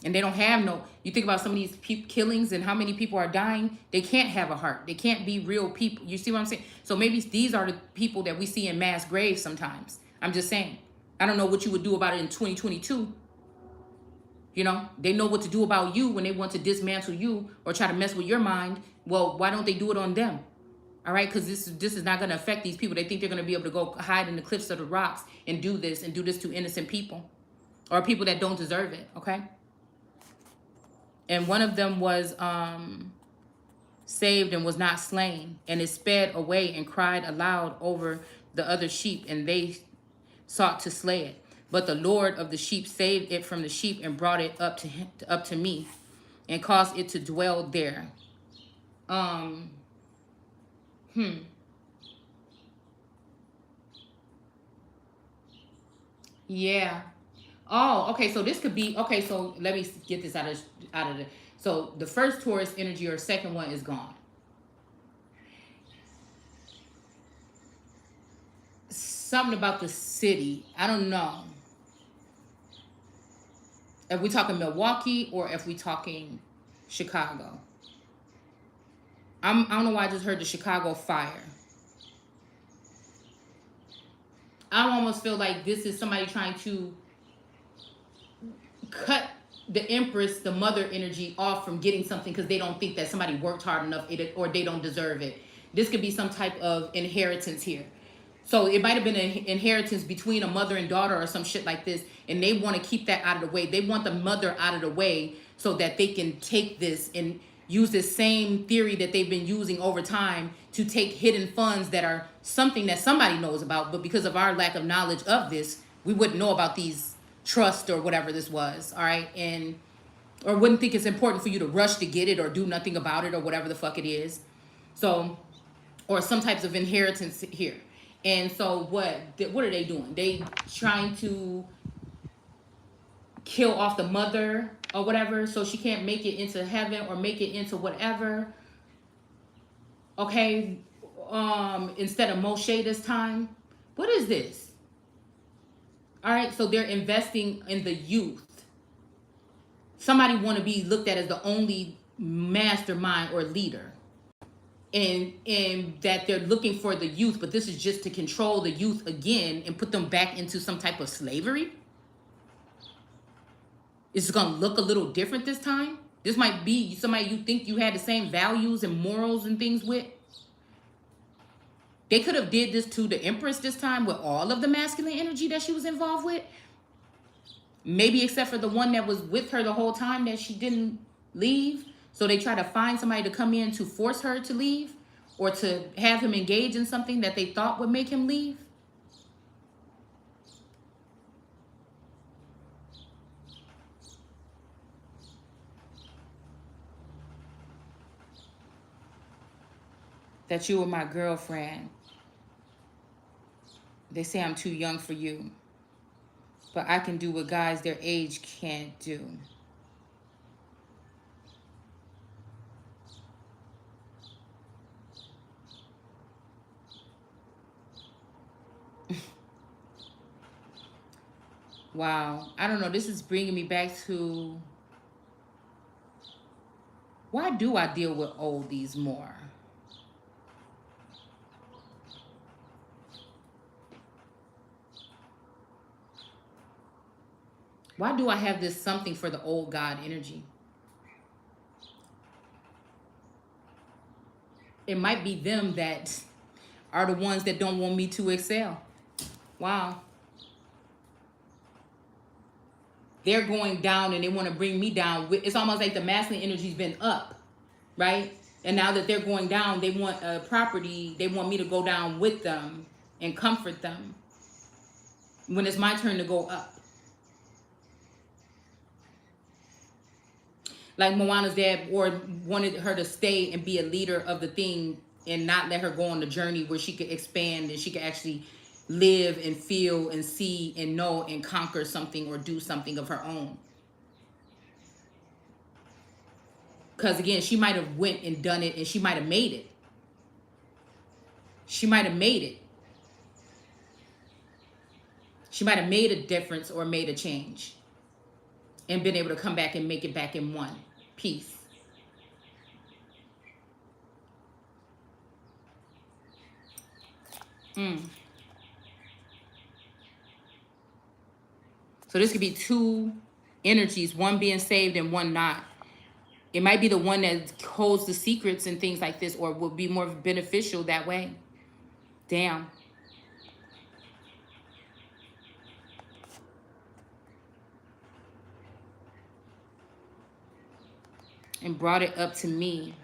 And they don't have no, you think about some of these killings and how many people are dying, they can't have a heart. They can't be real people. You see what I'm saying? So maybe these are the people that we see in mass graves sometimes. I'm just saying. I don't know what you would do about it in 2022. You know, they know what to do about you when they want to dismantle you or try to mess with your mind. Well, why don't they do it on them? All right, because this is not going to affect these people. They think they're going to be able to go hide in the cliffs of the rocks and do this to innocent people or people that don't deserve it. Okay. And one of them was saved and was not slain, and it sped away and cried aloud over the other sheep, and they sought to slay it. But the Lord of the sheep saved it from the sheep and brought it up to me, and caused it to dwell there. Yeah. Oh, okay. So this could be okay. So let me get this out of the. So the first Taurus energy or second one is gone. Something about the city. I don't know if we talking Milwaukee or if we talking Chicago. I don't know why I just heard the Chicago fire. I almost feel like this is somebody trying to cut the Empress, the mother energy, off from getting something because they don't think that somebody worked hard enough or they don't deserve it. This could be some type of inheritance here. So it might have been an inheritance between a mother and daughter or some shit like this, and they want to keep that out of the way. They want the mother out of the way so that they can take this and use this same theory that they've been using over time to take hidden funds that are something that somebody knows about, but because of our lack of knowledge of this, we wouldn't know about these trust or whatever this was, all right? And or wouldn't think it's important for you to rush to get it or do nothing about it or whatever the fuck it is. So, or some types of inheritance here. And so what are they doing? They trying to kill off the mother or whatever so she can't make it into heaven or make it into whatever. Okay, instead of Moshe this time. What is this? All right, so they're investing in the youth. Somebody want to be looked at as the only mastermind or leader. And that they're looking for the youth, but this is just to control the youth again and put them back into some type of slavery. It's going to look a little different this time. This might be somebody you think you had the same values and morals and things with. They could have did this to the Empress this time with all of the masculine energy that she was involved with. Maybe except for the one that was with her the whole time that she didn't leave. So they try to find somebody to come in to force her to leave or to have him engage in something that they thought would make him leave. That you were my girlfriend. They say I'm too young for you, but I can do what guys their age can't do. Wow. I don't know. This is bringing me back to, why do I deal with oldies more? Why do I have this something for the old God energy? It might be them that are the ones that don't want me to excel. Wow. They're going down and they want to bring me down. It's almost like the masculine energy's been up, right? And now that they're going down, they want a property. They want me to go down with them and comfort them. when it's my turn to go up. Like Moana's dad or wanted her to stay and be a leader of the thing and not let her go on the journey where she could expand and she could actually live and feel and see and know and conquer something or do something of her own. Because again, she might have went and done it and she might have made it. She might have made it. She might have made a difference or made a change and been able to come back and make it back in one piece. So this could be two energies, one being saved and one not. It might be the one that holds the secrets and things like this, or will be more beneficial that way. Damn. And brought it up to me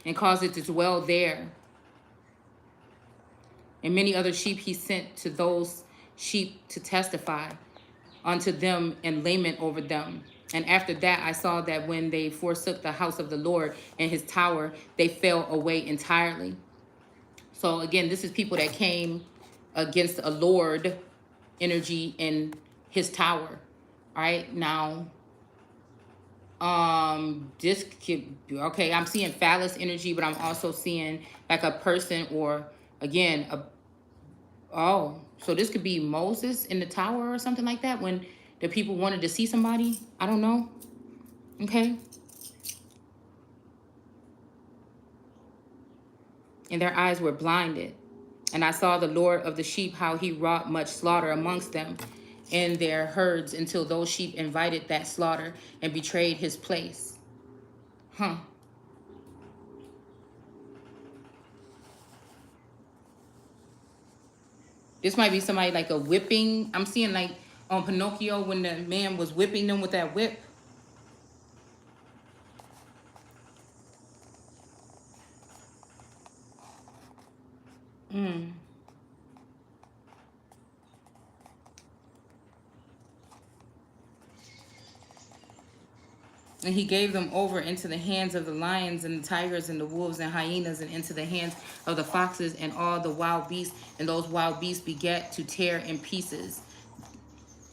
and caused it to dwell there. And many other sheep he sent to those sheep to testify unto them and lament over them. And after that, I saw that when they forsook the house of the Lord and his tower, they fell away entirely. So again, this is people that came against a Lord energy in his tower. All right, now, this could, okay, I'm seeing phallus energy, but I'm also seeing like a person or again, oh, so this could be Moses in the tower or something like that when the people wanted to see somebody. I don't know. Okay. And their eyes were blinded. And I saw the Lord of the sheep, how he wrought much slaughter amongst them in their herds until those sheep invited that slaughter and betrayed his place. Huh. This might be somebody like a whipping. I'm seeing like on Pinocchio when the man was whipping them with that whip. And he gave them over into the hands of the lions and the tigers and the wolves and hyenas and into the hands of the foxes and all the wild beasts. And those wild beasts begat to tear in pieces.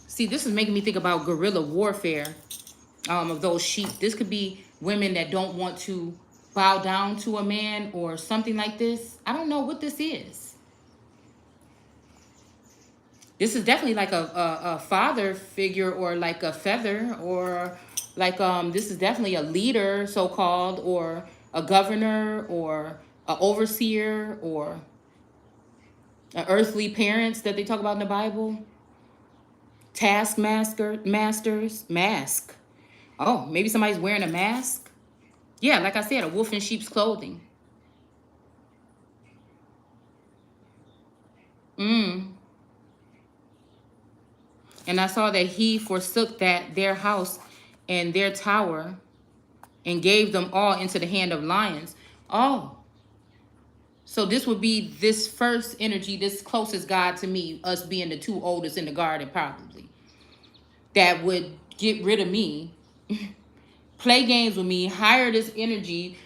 See, this is making me think about guerrilla warfare of those sheep. This could be women that don't want to bow down to a man or something like this. I don't know what this is. This is definitely like a father figure or like a feather or like this is definitely a leader, so-called, or a governor or an overseer or an earthly parents that they talk about in the Bible. Masters, mask. Oh, maybe somebody's wearing a mask. Yeah, like I said, a wolf in sheep's clothing. And I saw that he forsook that their house and their tower and gave them all into the hand of lions. Oh, so this would be this first energy, this closest God to me, us being the two oldest in the garden probably, that would get rid of me, play games with me, hire this energy,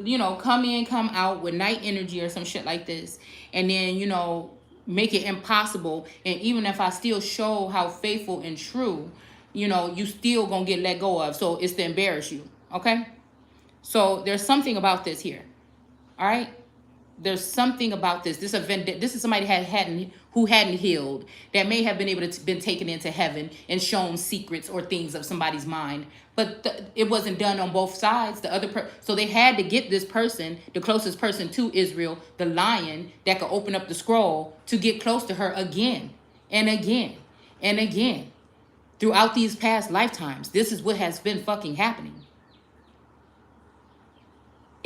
you know, come in, come out with night energy or some shit like this. And then, you know, make it impossible. And even if I still show how faithful and true, you know, you still gonna get let go of. So it's to embarrass you. Okay. So there's something about this here. All right. There's something about this. This event. This is somebody who hadn't healed, that may have been able to been taken into heaven and shown secrets or things of somebody's mind, but it wasn't done on both sides. The other so they had to get this person, the closest person to Israel, the lion that could open up the scroll, to get close to her again and again and again throughout these past lifetimes. This is what has been fucking happening.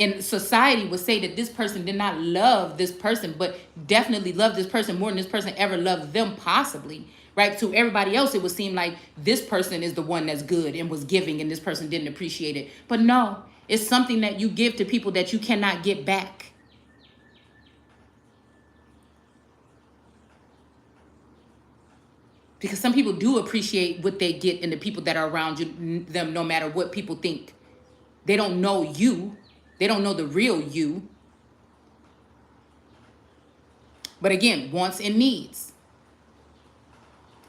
And society would say that this person did not love this person, but definitely loved this person more than this person ever loved them, possibly, right? To everybody else, it would seem like this person is the one that's good and was giving, and this person didn't appreciate it. But no, it's something that you give to people that you cannot get back. Because some people do appreciate what they get in the people that are around you, them, no matter what people think. They don't know you. They don't know the real you. But again, wants and needs.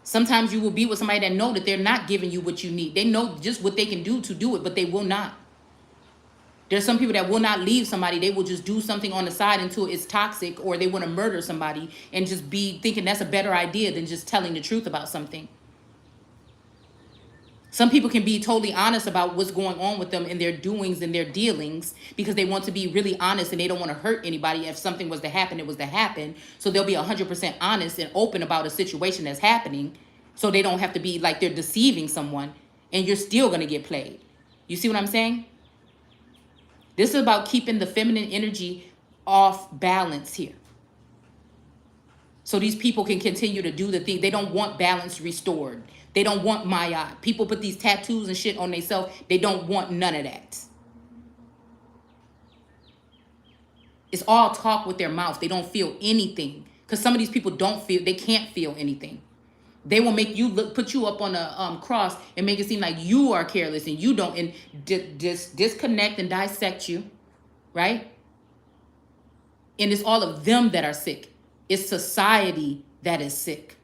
Sometimes you will be with somebody that know that they're not giving you what you need. They know just what they can do to do it, but they will not. There's some people that will not leave somebody. They will just do something on the side until it's toxic, or they want to murder somebody and just be thinking that's a better idea than just telling the truth about something. Some people can be totally honest about what's going on with them in their doings and their dealings because they want to be really honest and they don't want to hurt anybody. If something was to happen, it was to happen. So they'll be 100% honest and open about a situation that's happening, so they don't have to be like they're deceiving someone, and you're still going to get played. You see what I'm saying? This is about keeping the feminine energy off balance here. So these people can continue to do the thing. They don't want balance restored. They don't want Maya. People put these tattoos and shit on themselves. They don't want none of that. It's all talk with their mouth. They don't feel anything. Because some of these people don't feel, they can't feel anything. They will make you look, put you up on a cross and make it seem like you are careless and you don't, and disconnect and dissect you, right? And it's all of them that are sick. It's society that is sick.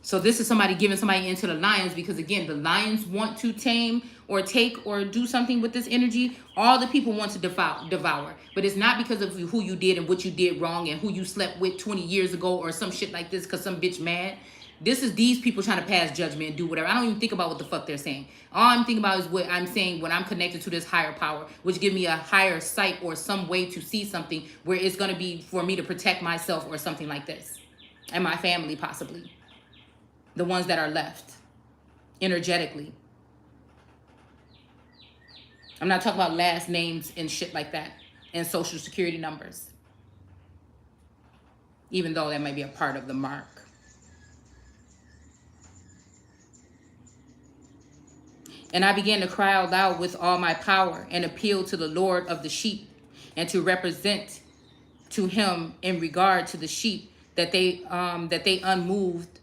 So this is somebody giving somebody into the lions, because again, the lions want to tame or take or do something with this energy. All the people want to devour. But it's not because of who you did and what you did wrong and who you slept with 20 years ago or some shit like this because some bitch mad. This is these people trying to pass judgment and do whatever. I don't even think about what the fuck they're saying. All I'm thinking about is what I'm saying when I'm connected to this higher power, which give me a higher sight or some way to see something where it's going to be for me to protect myself or something like this. And my family possibly. The ones that are left energetically. I'm not talking about last names and shit like that and social security numbers, even though that might be a part of the mark. And I began to cry out loud with all my power and appeal to the Lord of the sheep, and to represent to him in regard to the sheep that they unmoved,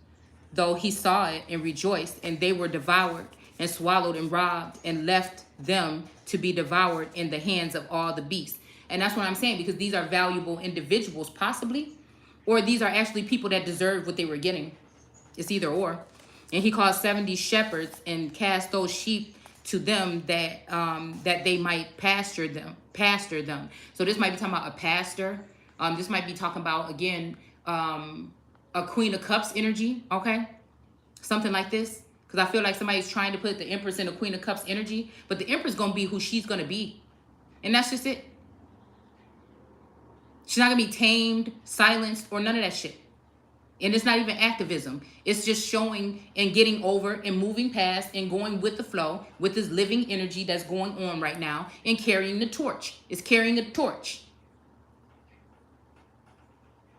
though he saw it, and rejoiced, and they were devoured and swallowed and robbed, and left them to be devoured in the hands of all the beasts. And that's what I'm saying, because these are valuable individuals possibly, or these are actually people that deserve what they were getting. It's either or. And he caused 70 shepherds and cast those sheep to them that that they might pasture them. So this might be talking about a pastor. This might be talking about, again, a Queen of Cups energy, okay? Something like this. Because I feel like somebody's trying to put the Empress in the Queen of Cups energy, but the Empress going to be who she's going to be. And that's just it. She's not going to be tamed, silenced, or none of that shit. And it's not even activism. It's just showing and getting over and moving past and going with the flow with this living energy that's going on right now and carrying the torch. It's carrying a torch.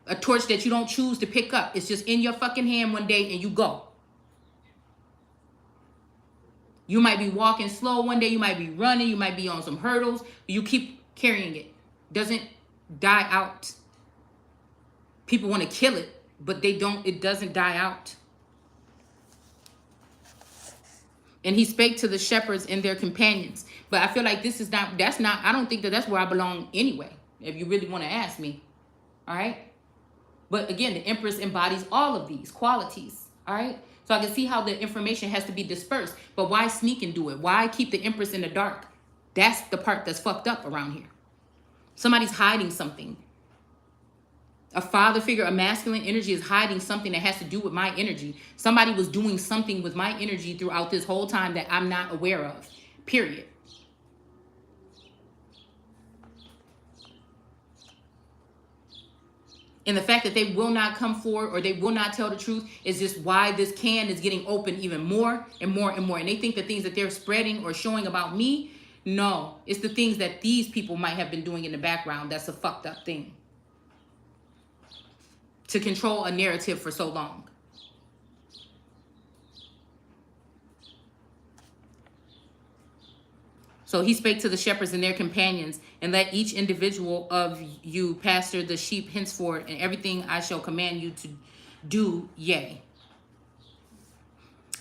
A torch that you don't choose to pick up. It's just in your fucking hand one day and you go. You might be walking slow one day. You might be running. You might be on some hurdles. You keep carrying it. Doesn't die out. People want to kill it, but they don't. It doesn't die out. And he spake to the shepherds and their companions. But I feel like this is not, that's not, I don't think that that's where I belong anyway, if you really want to ask me. All right. But again, the Empress embodies all of these qualities. All right. So I can see how the information has to be dispersed. But why sneak and do it? Why keep the Empress in the dark? That's the part that's fucked up around here. Somebody's hiding something. A father figure, a masculine energy is hiding something that has to do with my energy. Somebody was doing something with my energy throughout this whole time that I'm not aware of. Period. And the fact that they will not come forward or they will not tell the truth is just why this can is getting open even more and more and more. And they think the things that they're spreading or showing about me, no, it's the things that these people might have been doing in the background. That's a fucked up thing. To control a narrative for so long. So he spake to the shepherds and their companions, and let each individual of you pasture the sheep henceforth, and everything I shall command you to do, yea.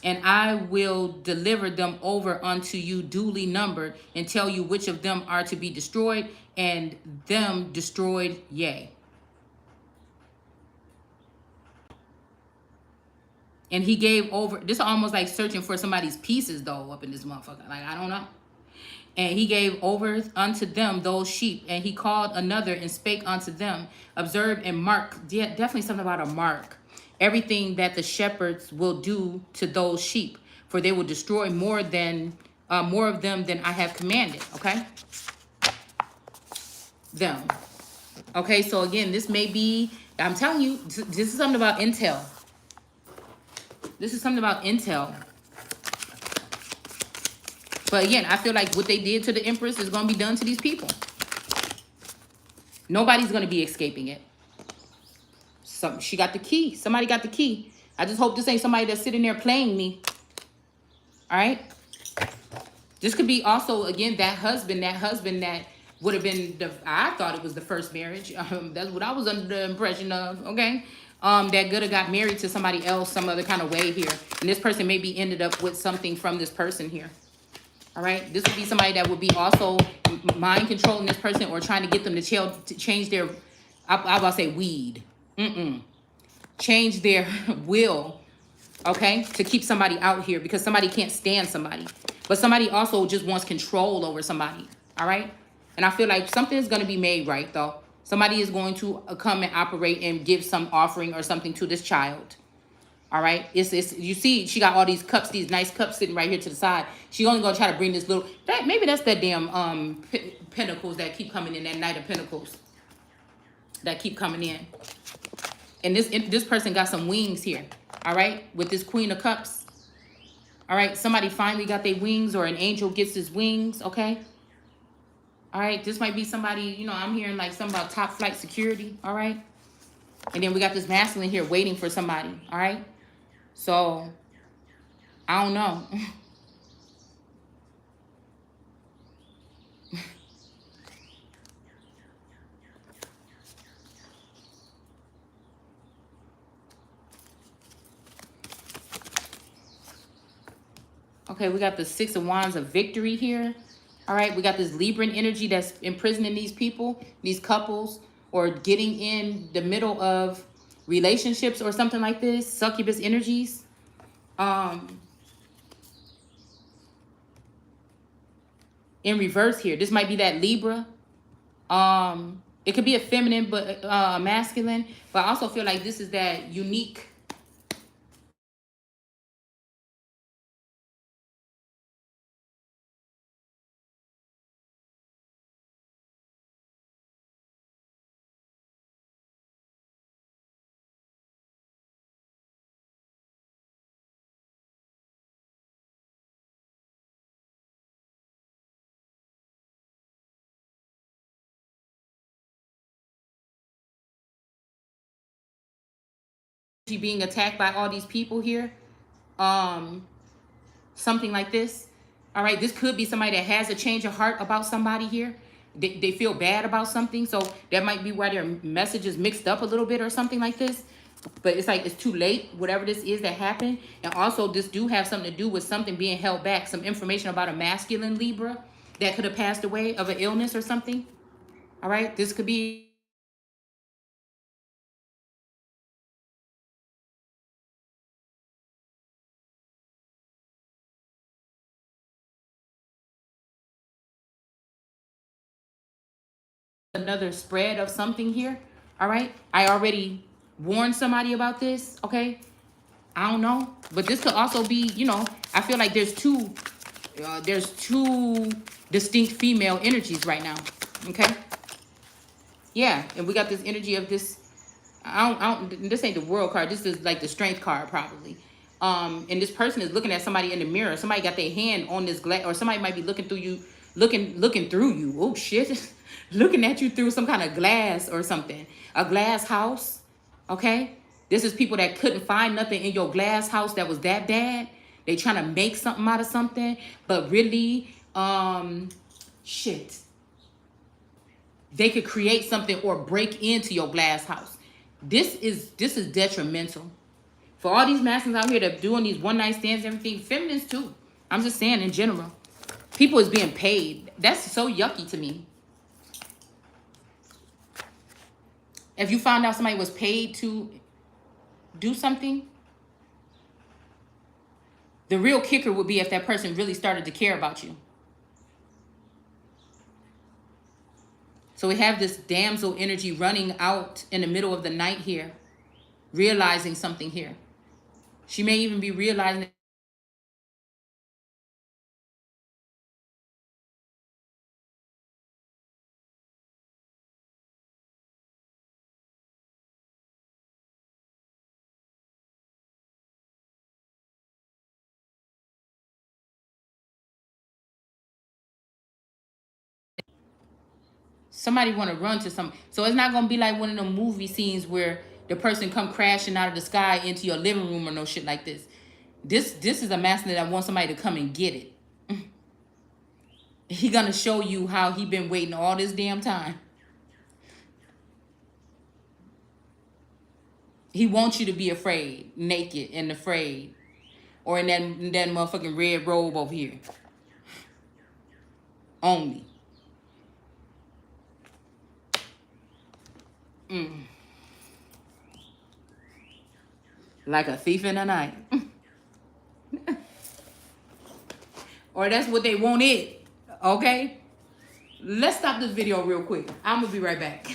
And I will deliver them over unto you duly numbered, and tell you which of them are to be destroyed, and them destroyed, yea. And he gave over, this is almost like searching for somebody's pieces though up in this motherfucker. Like, I don't know. And he gave over unto them those sheep, and he called another and spake unto them, observe and mark, yeah, definitely something about a mark, everything that the shepherds will do to those sheep, for they will destroy more of them than I have commanded. Okay, them. Okay, so again, this may be, I'm telling you, this is something about intel. This is something about intel. But again, I feel like what they did to the Empress is going to be done to these people. Nobody's going to be escaping it. She got the key. Somebody got the key. I just hope this ain't somebody that's sitting there playing me. All right? This could be also, again, that husband that would have been, I thought it was the first marriage. That's what I was under the impression of, okay? That could have got married to somebody else some other kind of way here. And this person maybe ended up with something from this person here. All right, this would be somebody that would be also mind controlling this person or trying to get them to change their, I will say weed. Change their will, okay, to keep somebody out here because somebody can't stand somebody. But somebody also just wants control over somebody, all right? And I feel like something is going to be made right, though. Somebody is going to come and operate and give some offering or something to this child. All right, it's you see, she got all these cups, these nice cups sitting right here to the side. She only gonna try to bring this little. Maybe that's that damn pentacles that keep coming in, that Knight of Pentacles that keep coming in. And this person got some wings here. All right, with this Queen of Cups. All right, somebody finally got their wings, or an angel gets his wings. Okay. All right, this might be somebody. You know, I'm hearing like something about top flight security. All right, and then we got this masculine here waiting for somebody. All right. So, I don't know. Okay, we got the Six of Wands of Victory here. All right, we got this Libran energy that's imprisoning these people, these couples, or getting in the middle of relationships or something like this. Succubus energies. In reverse here, this might be that Libra. It could be a feminine but masculine, but I also feel like this is that unique. Being attacked by all these people here, something like this. All right, this could be somebody that has a change of heart about somebody here. They feel bad about something, so that might be why their message is mixed up a little bit or something like this. But it's like it's too late, whatever this is that happened. And also this do have something to do with something being held back, some information about a masculine Libra that could have passed away of an illness or something. All right, this could be another spread of something here. All right, I already warned somebody about this. Okay, I don't know, but this could also be, you know, I feel like there's two distinct female energies right now. Okay, yeah, and we got this energy of this. I don't. This ain't the World card. This is like the Strength card probably. And this person is looking at somebody in the mirror. Somebody got their hand on this glass, or somebody might be looking through you, looking through you. Oh shit, looking at you through some kind of glass or something. A glass house. Okay, this is people that couldn't find nothing in your glass house that was that bad. They trying to make something out of something, but really, Shit. They could create something or break into your glass house. This is detrimental. For all these masculines out here that are doing these one night stands and everything, feminines too. I'm just saying in general. People is being paid. That's so yucky to me. If you found out somebody was paid to do something, the real kicker would be if that person really started to care about you. So we have this damsel energy running out in the middle of the night here, realizing something here. She may even be realizing somebody want to run to some. So it's not going to be like one of them movie scenes where the person come crashing out of the sky into your living room or no shit like this. This is a masculine that wants somebody to come and get it. He gonna show you how he been waiting all this damn time. He wants you to be afraid, naked and afraid, or in that motherfucking red robe over here. Only. Like a thief in the night. Or that's what they want it. Okay? Let's stop this video real quick. I'm gonna be right back.